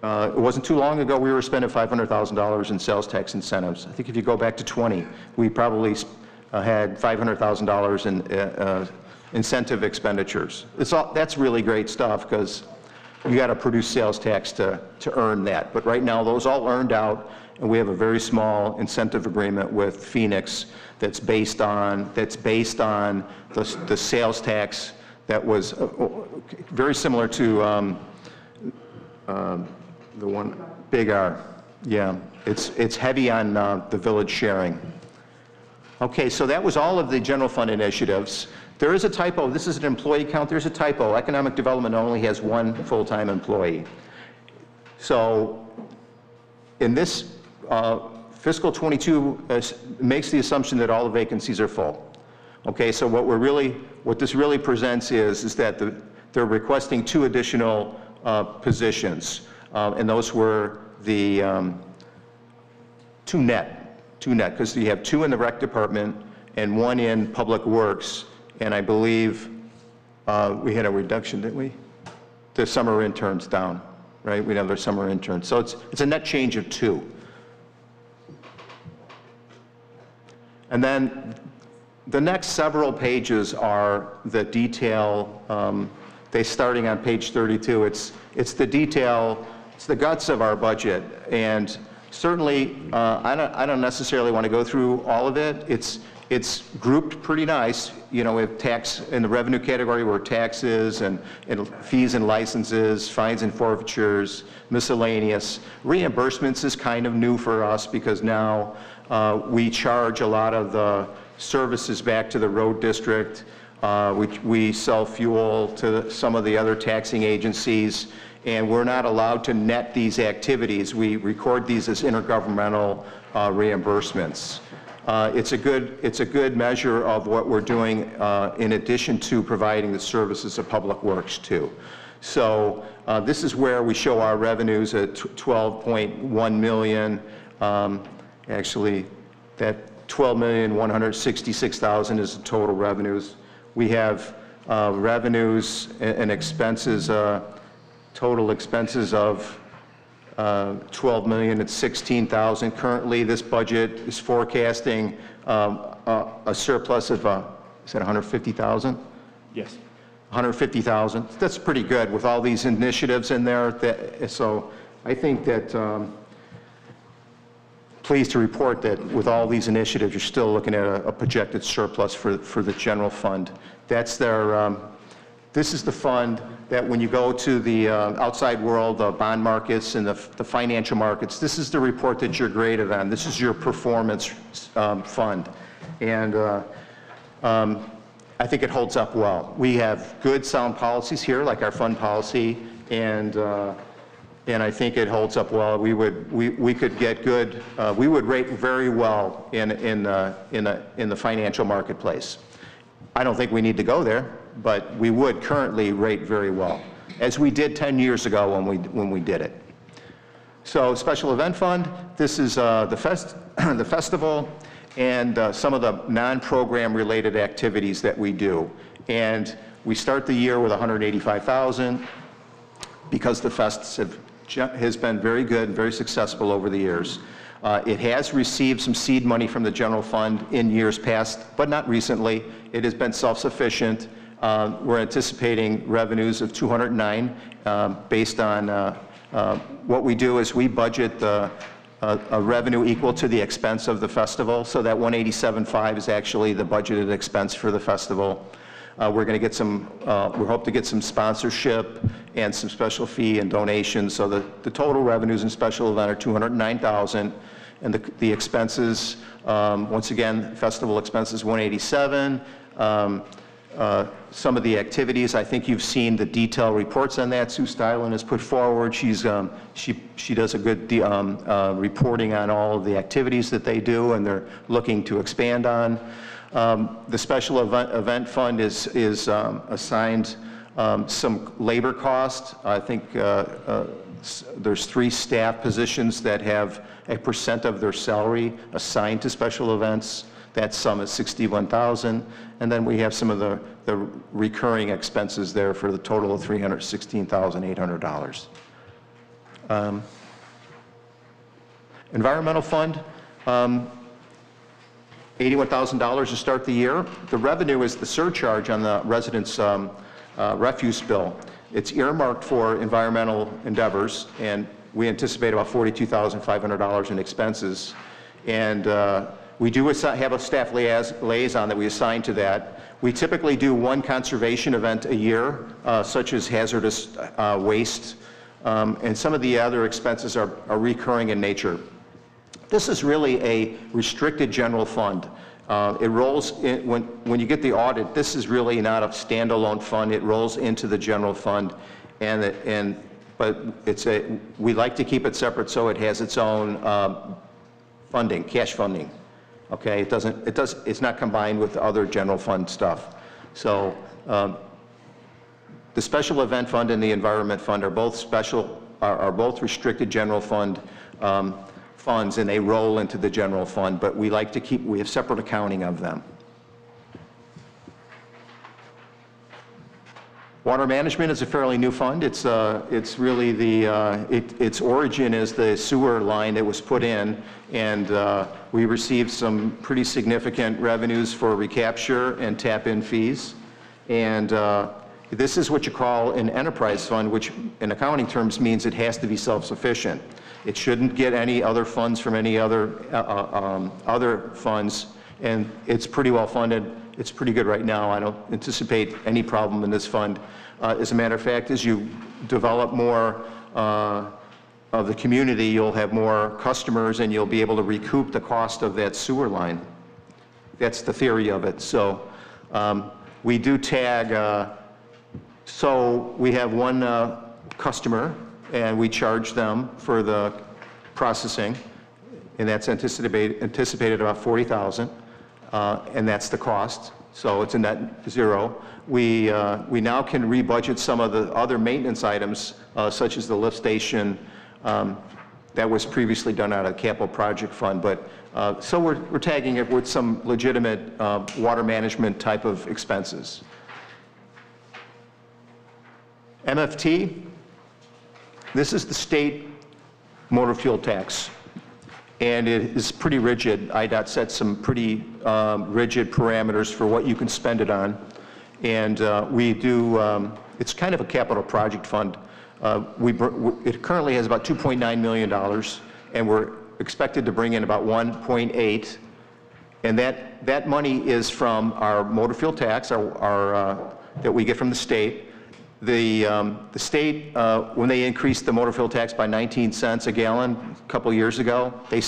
wasn't too long ago we were spending $500,000 in sales tax incentives. I think if you go back to 20, we probably had $500,000 in incentive expenditures. That's really great stuff because you got to produce sales tax to earn that. But right now, those all earned out, and we have a very small incentive agreement with Phoenix that's based on the sales tax that was very similar to the one Big R. Yeah, it's heavy on the village sharing. Okay, so that was all of the general fund initiatives. There is a typo. This is an employee count. There's a typo. Economic development only has one full-time employee. So in this fiscal 22 makes the assumption that all the vacancies are full. Okay, so what this really presents is that they're requesting 2 additional positions, and those were the 2 net, because you have 2 in the rec department and 1 in public works. And I believe we had a reduction, didn't we? The summer interns down, right? We have their summer interns. So it's a net change of 2. And then the next several pages are the detail. They starting on page 32. It's the detail. It's the guts of our budget. And certainly, I don't necessarily want to go through all of it. It's grouped pretty nice, with tax in the revenue category where taxes and fees and licenses, fines and forfeitures, miscellaneous. Reimbursements is kind of new for us because now we charge a lot of the services back to the road district. We sell fuel to some of the other taxing agencies, and we're not allowed to net these activities. We record these as intergovernmental reimbursements. It's a good measure of what we're doing in addition to providing the services of Public Works too. So this is where we show our revenues at 12.1 million. Actually, that 12,166,000 is the total revenues. We have revenues and expenses, total expenses of 12 million at 16,000. Currently, this budget is forecasting a surplus of, is that 150,000? Yes. 150,000. That's pretty good with all these initiatives in there. So I think that, pleased to report that with all these initiatives, you're still looking at a projected surplus for the general fund. That's their, this is the fund that when you go to the outside world, the bond markets and the financial markets, this is the report that you're graded on. This is your performance fund. And I think it holds up well. We have good sound policies here, like our fund policy, and I think it holds up well. We could get good, we would rate very well in the financial marketplace. I don't think we need to go there, but we would currently rate very well, as we did 10 years ago when we did it. So special event fund, this is the festival and some of the non-program related activities that we do. And we start the year with 185,000 because the fest has been very good and very successful over the years. It has received some seed money from the general fund in years past, but not recently. It has been self-sufficient. We're anticipating revenues of 209 based on what we do is we budget a revenue equal to the expense of the festival. So that 187.5 is actually the budgeted expense for the festival. We're going to get some, we hope to get some sponsorship and some special fee and donations. So the total revenues in special event are 209,000, and the expenses, once again, festival expenses 187. Some of the activities, I think you've seen the detailed reports on that. Sue Stylen has put forward. She does a good reporting on all of the activities that they do, and they're looking to expand on. The special event fund is assigned some labor cost. I think there's 3 staff positions that have a % of their salary assigned to special events. That sum is 61,000. And then we have some of the recurring expenses there for the total of $316,800. Environmental fund, $81,000 to start the year. The revenue is the surcharge on the residents' refuse bill. It's earmarked for environmental endeavors, and we anticipate about $42,500 in expenses. And we do have a staff liaison that we assign to that. We typically do 1 conservation event a year, such as hazardous waste, and some of the other expenses are recurring in nature. This is really a restricted general fund. It rolls in, when you get the audit, this is really not a standalone fund. It rolls into the general fund, but we like to keep it separate so it has its own funding, cash funding. Okay, it's not combined with other general fund stuff. So the special event fund and the environment fund are both both restricted general fund funds, and they roll into the general fund, but we have separate accounting of them. Water management is a fairly new fund. It's really its origin is the sewer line that was put in, and we received some pretty significant revenues for recapture and tap-in fees. And this is what you call an enterprise fund, which in accounting terms means it has to be self-sufficient. It shouldn't get any other funds from any other funds, and it's pretty well funded. It's pretty good right now. I don't anticipate any problem in this fund. As a matter of fact, as you develop more of the community, you'll have more customers and you'll be able to recoup the cost of that sewer line. That's the theory of it. So We do tag, so we have one customer, and we charge them for the processing, and that's anticipated about $40,000, and that's the cost. So it's a net zero. We now can rebudget some of the other maintenance items, such as the lift station, that was previously done out of the capital project fund. But so we're tagging it with some legitimate water management type of expenses. MFT, this is the state motor fuel tax, and it is pretty rigid. IDOT sets some pretty rigid parameters for what you can spend it on, and we do, it's kind of a capital project fund. It currently has about $2.9 million, and we're expected to bring in about 1.8, and that money is from our motor fuel tax, that we get from the state. The state, when they increased the motor fuel tax by 19 cents a gallon a couple years ago, they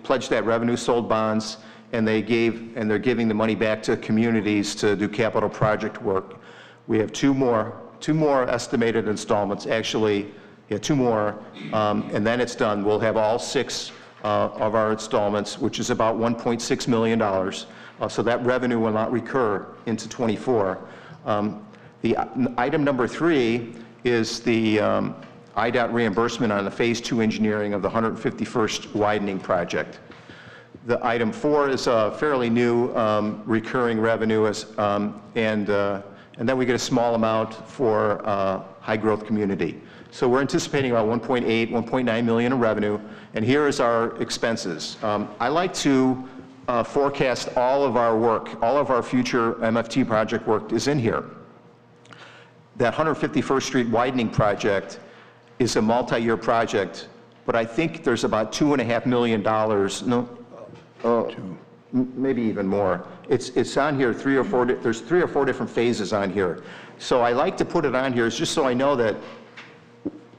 pledged that revenue, sold bonds, and they're giving the money back to communities to do capital project work. We have two more estimated installments, actually, yeah, two more, and then it's done. We'll have all 6 of our installments, which is about $1.6 million. So that revenue will not recur into '24. The item number 3 is the IDOT reimbursement on the Phase 2 engineering of the 151st widening project. The item 4 is a fairly new recurring revenue, and then we get a small amount for high growth community. So we're anticipating about 1.9 million in revenue, and here is our expenses. I like to forecast all of our work, all of our future MFT project work is in here. That 151st Street widening project is a multi-year project, but I think there's about $2.5 million, maybe even more. It's on here, there's 3 or 4 different phases on here. So I like to put it on here just so I know that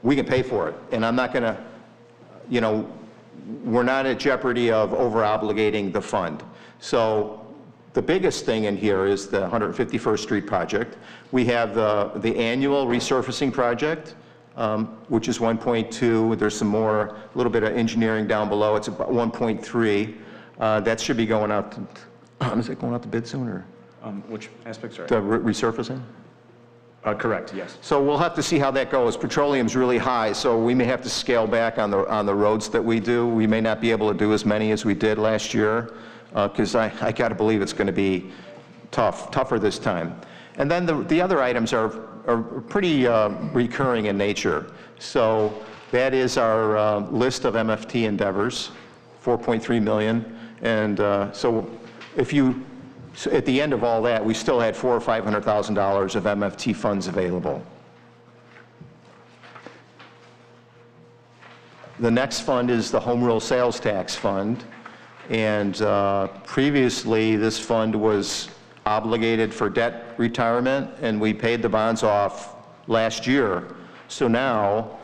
we can pay for it, and I'm not gonna, we're not at jeopardy of over-obligating the fund. So the biggest thing in here is the 151st Street project. We have the annual resurfacing project, which is 1.2. There's some more, a little bit of engineering down below. It's about 1.3. That should be going out, is it going out to bid soon, or? Which aspects are? The resurfacing? Correct, yes. So we'll have to see how that goes. Petroleum's really high, so we may have to scale back on the roads that we do. We may not be able to do as many as we did last year, because I got to believe it's going to be tougher this time. And then the other items are pretty recurring in nature. So that is our list of MFT endeavors, 4.3 million. And so at the end of all that, we still had $400,000 or $500,000 of MFT funds available. The next fund is the Home Rule Sales Tax Fund. And previously, this fund was obligated for debt retirement, and we paid the bonds off last year. So now,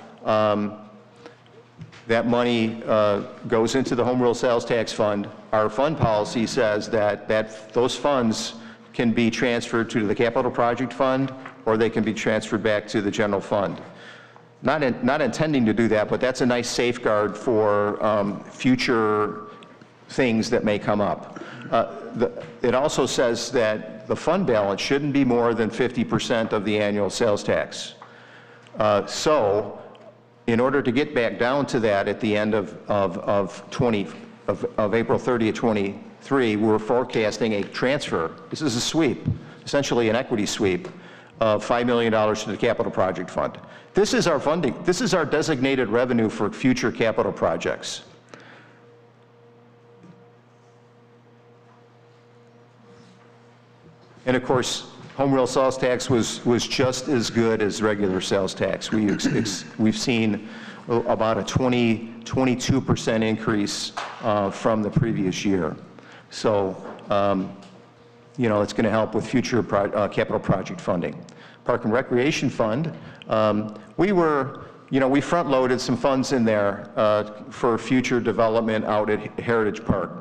that money goes into the Home Rule Sales Tax Fund. Our fund policy says that those funds can be transferred to the Capital Project Fund, or they can be transferred back to the general fund. Not intending to do that, but that's a nice safeguard for future things that may come up. It also says that the fund balance shouldn't be more than 50% of the annual sales tax. So in order to get back down to that at the end of April 30th, 23, we're forecasting a transfer. This is a sweep, essentially an equity sweep of $5 million to the Capital Project Fund. This is our funding. This is our designated revenue for future capital projects. And of course, home rule sales tax was just as good as regular sales tax. We've seen about a 22% increase from the previous year. So, it's going to help with future capital project funding. Park and Recreation Fund, we front-loaded some funds in there for future development out at Heritage Park.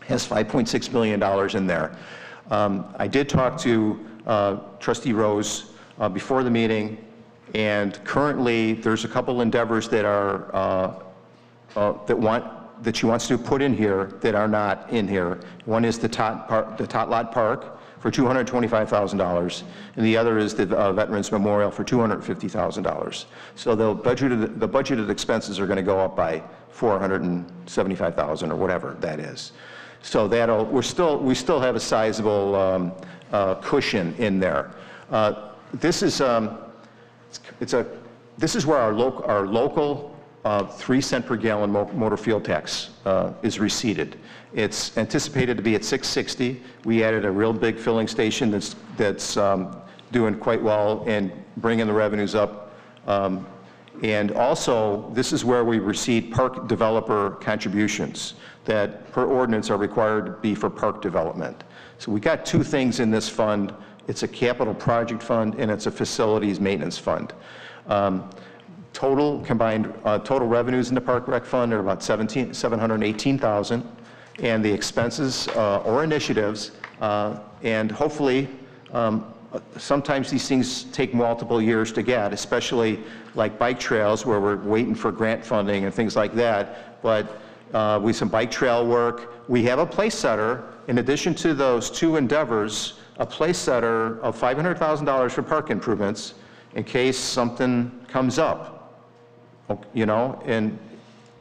It has $5.6 million in there. I did talk to Trustee Rose before the meeting, and currently there's a couple endeavors that are that she wants to put in here that are not in here. One is the Tot Lot Park for $225,000, and the other is the Veterans Memorial for $250,000. So the budgeted expenses are going to go up by $475,000 or whatever that is. So we still have a sizable cushion in there. This is where our local 3 cent per gallon motor fuel tax is receipted. It's anticipated to be at $6.60. We added a real big filling station that's doing quite well and bringing the revenues up. And also, this is where we receive park developer contributions that per ordinance are required to be for park development. So we got 2 things in this fund. It's a capital project fund and it's a facilities maintenance fund. Total combined total revenues in the Park Rec Fund are about $718,000, and the expenses or initiatives, and hopefully sometimes these things take multiple years to get, especially like bike trails where we're waiting for grant funding and things like that. But with some bike trail work, we have a place setter. In addition to those 2 endeavors, a place setter of $500,000 for park improvements in case something comes up. You know, and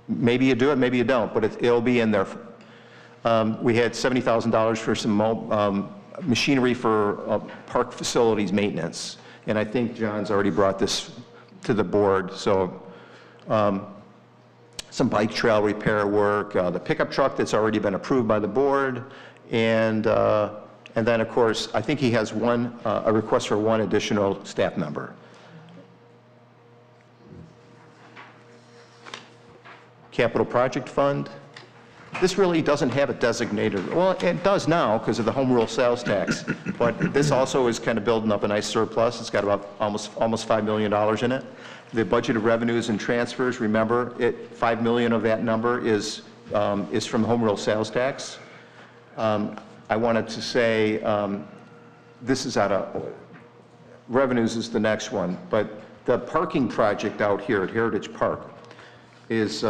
maybe you do it, maybe you don't, but it'll be in there. We had $70,000 for some machinery for park facilities maintenance, and I think John's already brought this to the board. So some bike trail repair work, the pickup truck that's already been approved by the board, and then of course I think he has a request for 1 additional staff member. Capital Project Fund. This really doesn't have a designated, well, it does now because of the home rule sales tax, but this also is kind of building up a nice surplus. It's got about almost $5 million in it. The budgeted revenues and transfers, remember, $5 million of that number is from home rule sales tax. I wanted to say, this is out of, revenues is the next one, but the parking project out here at Heritage Park is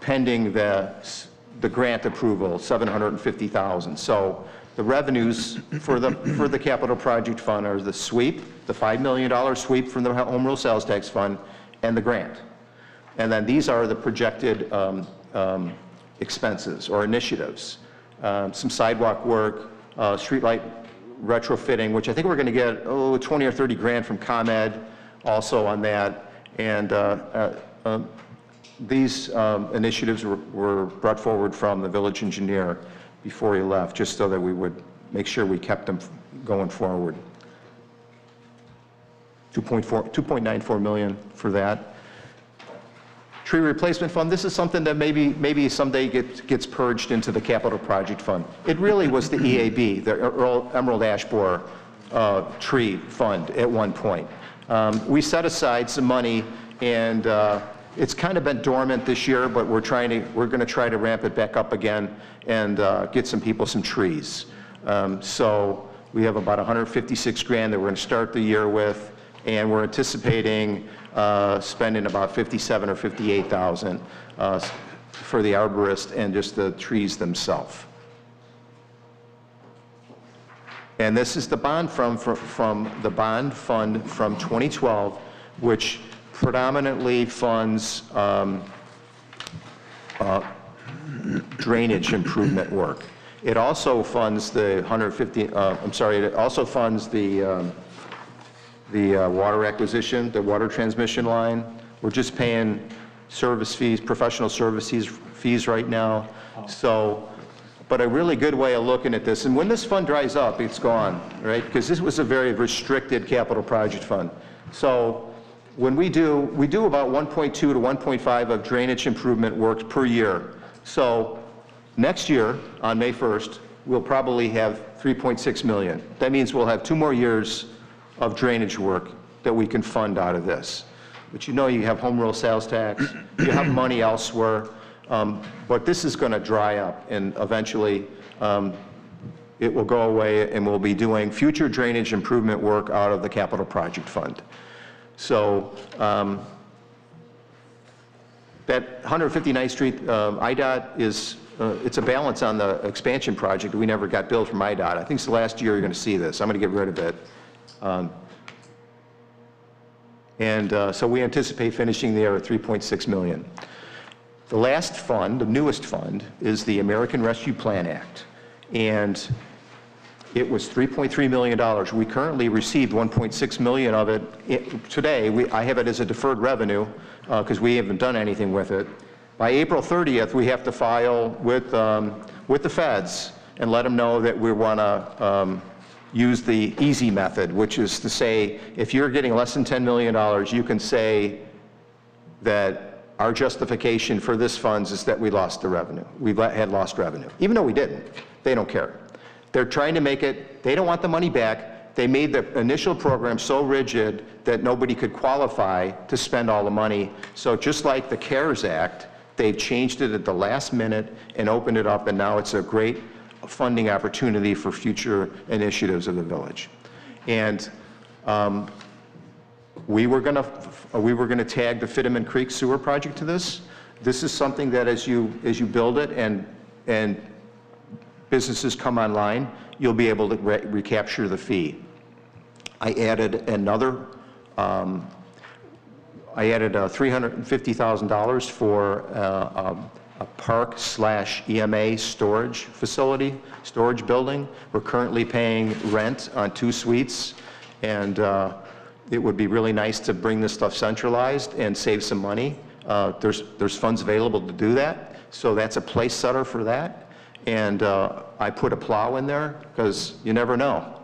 pending the grant approval, $750,000. So the revenues for the capital project fund are the sweep, the $5 million sweep from the home rule sales tax fund, and the grant. And then these are the projected expenses or initiatives. Some sidewalk work, streetlight retrofitting, which I think we're going to get 20 or 30 grand from ComEd also on that. And these initiatives were brought forward from the village engineer before he left, just so that we would make sure we kept them going forward. 2.94 million for that. Tree replacement fund, this is something that maybe someday gets purged into the capital project fund. It really was the EAB, the Emerald Ash Borer tree fund at one point. We set aside some money, and it's kind of been dormant this year, but we're going to try to ramp it back up again and get some people some trees. So we have about 156 grand that we're going to start the year with, and we're anticipating spending about 57 or 58,000 for the arborist and just the trees themselves. And this is the bond from the bond fund from 2012, which predominantly funds drainage improvement work. It also funds the it also funds the water acquisition, the water transmission line. We're just paying service fees, professional service fees right now. So, but a really good way of looking at this, and when this fund dries up, it's gone, right? Because this was a very restricted capital project fund. So when we do about 1.2 to 1.5 of drainage improvement work per year. So next year, on May 1st, we'll probably have 3.6 million. That means we'll have 2 more years of drainage work that we can fund out of this. But you know, you have home rule sales tax, you have money elsewhere, but this is going to dry up, and eventually it will go away, and we'll be doing future drainage improvement work out of the capital project fund. So that 159th Street IDOT is, it's a balance on the expansion project. We never got billed from IDOT. I think it's the last year you're going to see this. I'm going to get rid of it. So we anticipate finishing there at $3.6 million. The last fund, the newest fund, is the American Rescue Plan Act. And it was $3.3 million. We currently received $1.6 million of it today. I have it as a deferred revenue because we haven't done anything with it. By April 30th, we have to file with the feds and let them know that we want to use the easy method, which is to say, if you're getting less than $10 million, you can say that our justification for this funds is that we lost the revenue. We had lost revenue, even though we didn't. They don't care. They're trying to make it, they don't want the money back. They made the initial program so rigid that nobody could qualify to spend all the money. So just like the CARES Act, they've changed it at the last minute and opened it up, and now it's a great funding opportunity for future initiatives of the village. And we were going to tag the Fitteman Creek Sewer Project to this. This is something that as you build it and businesses come online, you'll be able to recapture the fee. I added another, I added $350,000 for a park/EMA storage facility, storage building. We're currently paying rent on 2 suites, and it would be really nice to bring this stuff centralized and save some money. There's funds available to do that, so that's a place setter for that. And I put a plow in there because you never know.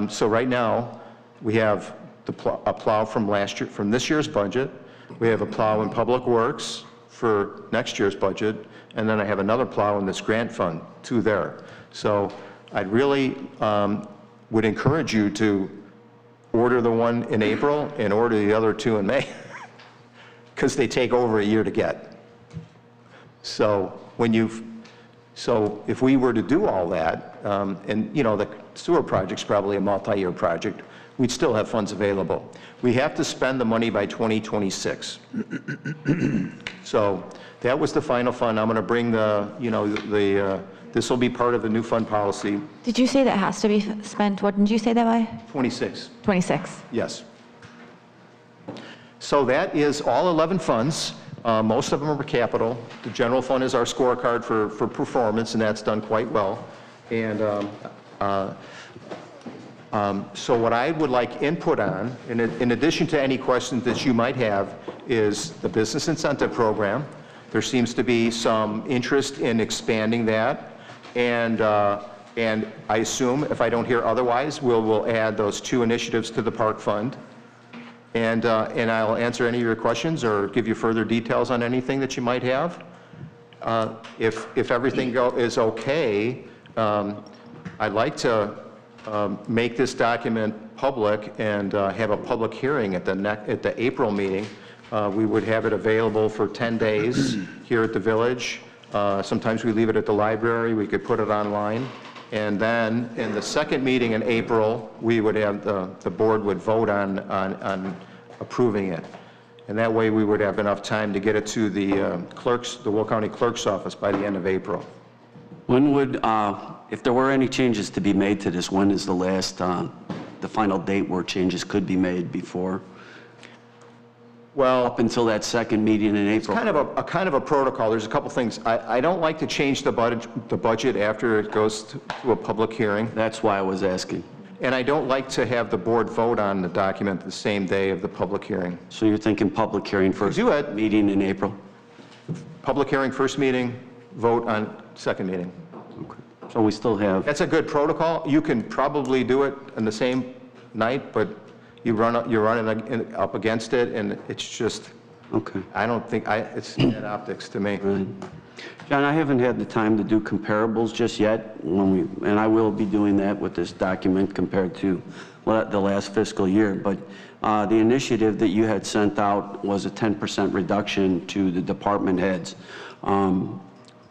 So right now we have a plow from this year's budget. We have a plow in Public Works for next year's budget, and then I have another plow in this grant fund, 2 there. So I'd really would encourage you to order the one in April and order the other 2 in May, because they take over a year to get. So if we were to do all that, and you know, the sewer project's probably a multi-year project, we'd still have funds available. We have to spend the money by 2026. So that was the final fund. I'm going to bring this will be part of the new fund policy. Did you say that has to be spent? What did you say that by? 26. 26. Yes. So that is all 11 funds. Most of them are capital. The general fund is our scorecard for performance, and that's done quite well. And so what I would like input on, in addition to any questions that you might have, is the business incentive program. There seems to be some interest in expanding that. And I assume, if I don't hear otherwise, we'll add those 2 initiatives to the park fund. And I'll answer any of your questions or give you further details on anything that you might have. If everything is okay, I'd like to make this document public and have a public hearing at the April meeting. We would have it available for 10 days here at the village. Sometimes we leave it at the library. We could put it online. And then in the second meeting in April, we would have, the board would vote on approving it. And that way we would have enough time to get it to the Will County Clerk's office by the end of April. When would, if there were any changes to be made to this, when is the last, the final date where changes could be made before? Well, up until that second meeting in April. It's kind of a protocol. There's a couple things. I don't like to change the budget after it goes to a public hearing. That's why I was asking. And I don't like to have the board vote on the document the same day of the public hearing. So you're thinking public hearing first meeting in April? Public hearing first meeting, vote on second meeting. Okay. So we still have... That's a good protocol. You can probably do it on the same night, but you're running up against it, and it's just, okay. I don't think, it's bad optics to me. Right. John, I haven't had the time to do comparables just yet, and I will be doing that with this document compared to the last fiscal year, but the initiative that you had sent out was a 10% reduction to the department heads.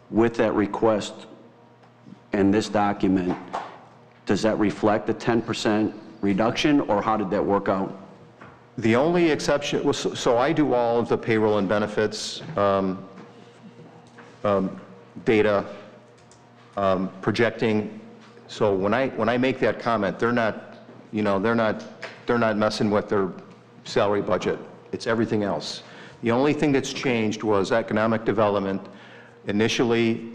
With that request and this document, does that reflect a 10% reduction, or how did that work out? The only exception was, so I do all of the payroll and benefits data projecting. So when I make that comment, they're not, you know, they're not messing with their salary budget. It's everything else. The only thing that's changed was economic development. Initially,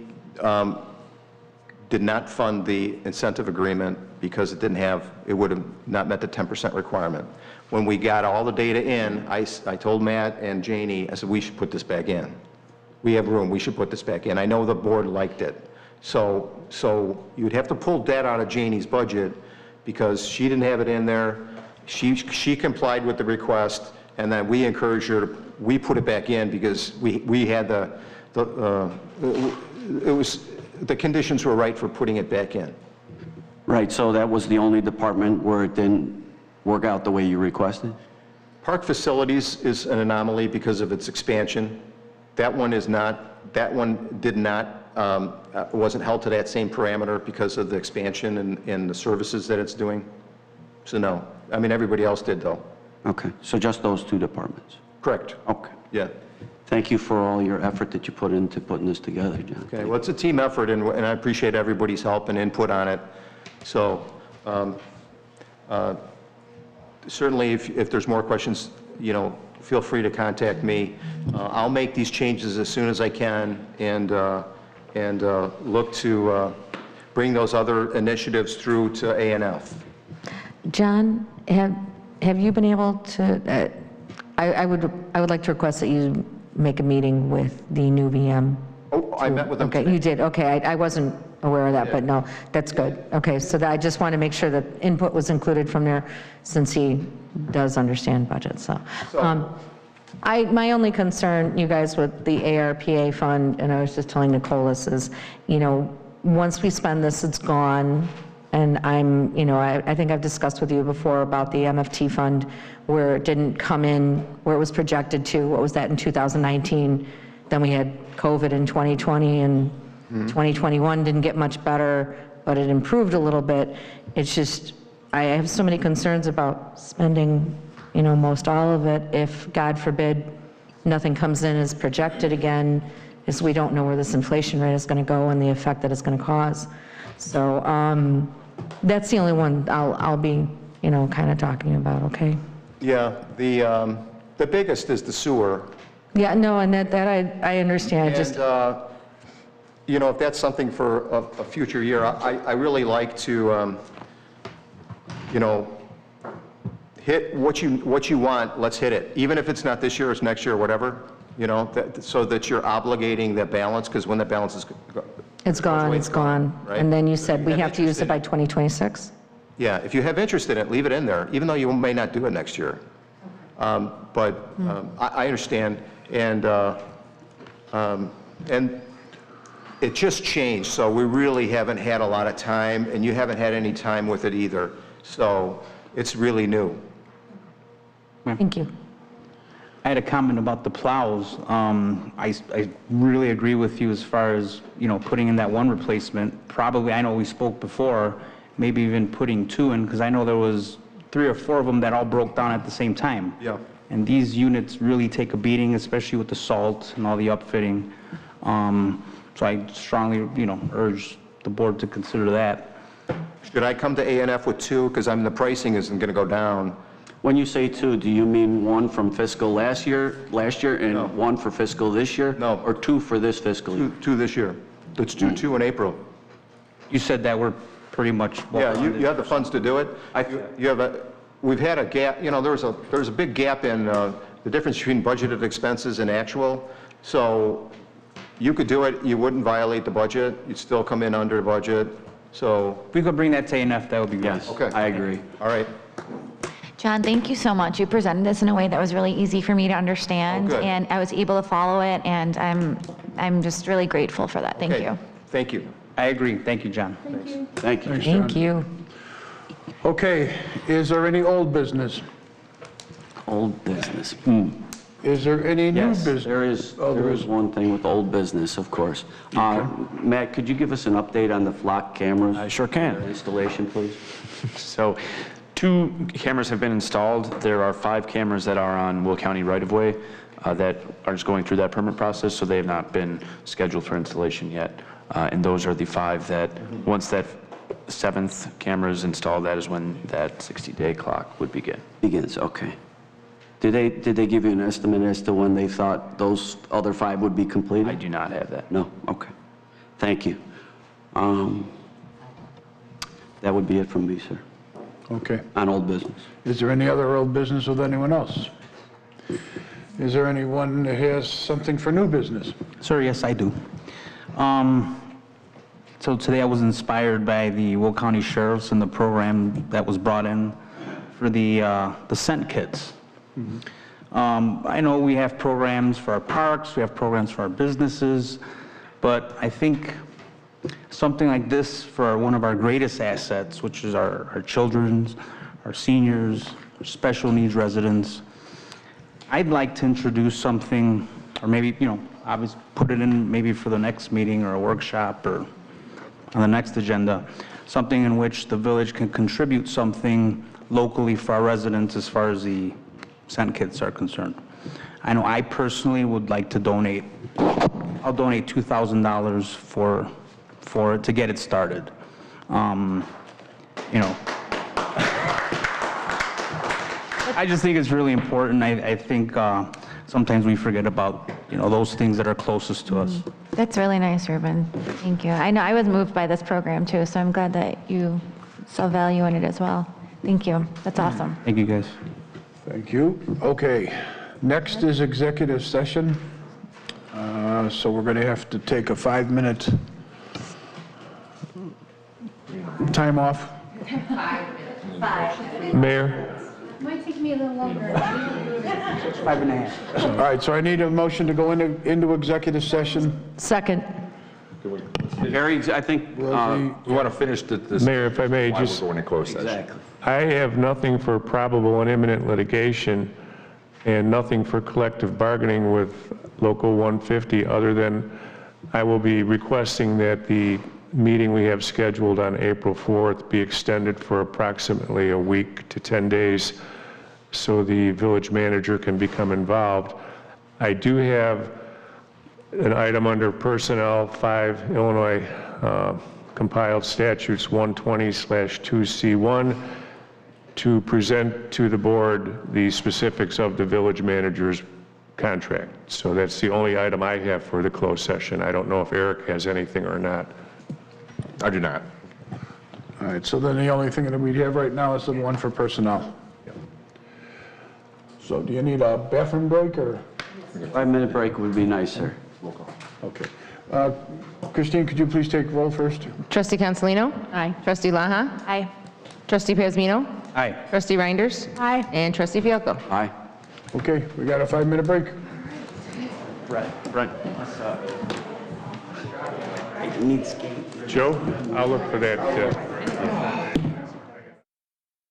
did not fund the incentive agreement because it didn't have, it would have not met the 10% requirement. When we got all the data in, I told Matt and Janie, I said, we should put this back in. We have room, we should put this back in. I know the board liked it. So you'd have to pull that out of Janie's budget because she didn't have it in there. She complied with the request, and then we encouraged her, we put it back in because we had the conditions were right for putting it back in. Right, so that was the only department where it didn't work out the way you requested? Park facilities is an anomaly because of its expansion. That one is not, that one did not, wasn't held to that same parameter because of the expansion and the services that it's doing. So no, I mean, everybody else did though. Okay, so just those two departments? Correct. Okay. Yeah. Thank you for all your effort that you put into putting this together, John. Okay, well, it's a team effort, and I appreciate everybody's help and input on it. So certainly, if there's more questions, you know, feel free to contact me. I'll make these changes as soon as I can and look to bring those other initiatives through to ANF. John, have you been able to, I would like to request that you make a meeting with the new VM. Oh, I met with them Okay, today. you did, okay, I wasn't aware of that, but no, that's good. Okay, so I just want to make sure that input was included from there, since he does understand budget, so. My only concern, you guys, with the ARPA fund, and I was just telling Nicholas, is, you know, once we spend this, it's gone. And I'm, you know, I think I've discussed with you before about the MFT fund, where it didn't come in, where it was projected to, what was that in 2019? Then we had COVID in 2020, and 2021 didn't get much better, but it improved a little bit. It's just, I have so many concerns about spending, you know, most all of it, if, God forbid, nothing comes in as projected again, is we don't know where this inflation rate is going to go and the effect that it's going to cause. So that's the only one I'll be, you know, kind of talking about, okay? Yeah, the biggest is the sewer. Yeah, no, and that I understand. And, just you know, if that's something for a future year, I really like to, you know, hit what you want, let's hit it. Even if it's not this year, it's next year, or whatever, you know, so that you're obligating that balance, because when that balance is it's gone, it's gone. Right? And then you said we have to use it by 2026? Yeah, if you have interest in it, leave it in there, even though you may not do it next year. But I understand, and it just changed, so we really haven't had a lot of time, and you haven't had any time with it either. So it's really new. Thank you. I had a comment about the plows. I really agree with you as far as, you know, putting in that one replacement. Probably, I know we spoke before, maybe even putting two in, because I know there was 3 or 4 of them that all broke down at the same time. Yeah. And these units really take a beating, especially with the salt and all the upfitting. So I strongly, you know, urge the board to consider that. Should I come to ANF with 2? Because the pricing isn't going to go down. When you say 2, do you mean 1 from fiscal last year, and No. 1 for fiscal this year? No. Or 2 for this fiscal year? 2 this year. Let's do 2 in April. You said that we're pretty much. Yeah, you have the funds to do it. We've had a gap, you know, there's a big gap in the difference between budgeted expenses and actual. So you could do it, you wouldn't violate the budget, you'd still come in under budget. So If we could bring that to ANF, that would be great. Yes, Okay. I agree. all right. John, thank you so much. You presented this in a way that was really easy for me to understand, Oh, good. and I was able to follow it, and I'm just really grateful for that. Thank Okay. you. Thank you. I agree. Thank you, John. Thank you. Thank you. Okay, is there any old business? Old business. Is there any new Yes, business? there is one thing with old business, of course. Matt, could you give us an update on the flock cameras? I sure can. Installation, please. So 2 cameras have been installed. There are 5 cameras that are on Will County right-of-way that are just going through that permit process, so they have not been scheduled for installation yet. And those are the 5 that, once that 7th camera is installed, that is when that 60-day clock would begin. Begins, okay. Did they give you an estimate as to when they thought those other 5 would be completed? I do not have that. No? Okay. Thank you. That would be it from me, sir. Okay. On old business. Is there any other old business with anyone else? Is there anyone that has something for new business? Sir, yes, I do. So today I was inspired by the Will County Sheriffs and the program that was brought in for the scent kits. I know we have programs for our parks, we have programs for our businesses, but I think something like this for one of our greatest assets, which is our children, our seniors, our special needs residents, I'd like to introduce something, or maybe, obviously put it in maybe for the next meeting or a workshop or on the next agenda, something in which the village can contribute something locally for our residents as far as the scent kits are concerned. I know I personally would like to donate, I'll donate $2,000 for it to get it started. I just think it's really important. I think sometimes we forget about, those things that are closest to us. That's really nice, Ruben. Thank you. I know I was moved by this program too, so I'm glad that you saw value in it as well. Thank you. That's awesome. Thank you, guys. Thank you. Okay, next is executive session. So we're going to have to take a 5-minute time off. 5 minutes. Mayor? Might take me a little longer. 5.5. All right, so I need a motion to go into executive session. Second. Gary, I think, We want to finish this. Mayor, if I may, Why just, we're going to closed session. exactly. I have nothing for probable and imminent litigation and nothing for collective bargaining with Local 150, other than I will be requesting that the meeting we have scheduled on April 4th be extended for approximately a week to 10 days so the village manager can become involved. I do have an item under Personnel 5 Illinois compiled statutes 120/2C1 to present to the board the specifics of the village manager's contract. So that's the only item I have for the closed session. I don't know if Eric has anything or not. I do not. All right, so then the only thing that we have right now is the one for personnel. So do you need a bathroom break or? 5-minute break would be nice, sir. Okay. Christine, could you please take roll first? Trustee Consolino? Aye. Trustee Laha? Aye. Trustee Pazmino? Aye. Trustee Reinders? Aye. And Trustee Fielko? Aye. Okay, we got a 5-minute break. Brent. Needs skate. Joe, I'll look for that.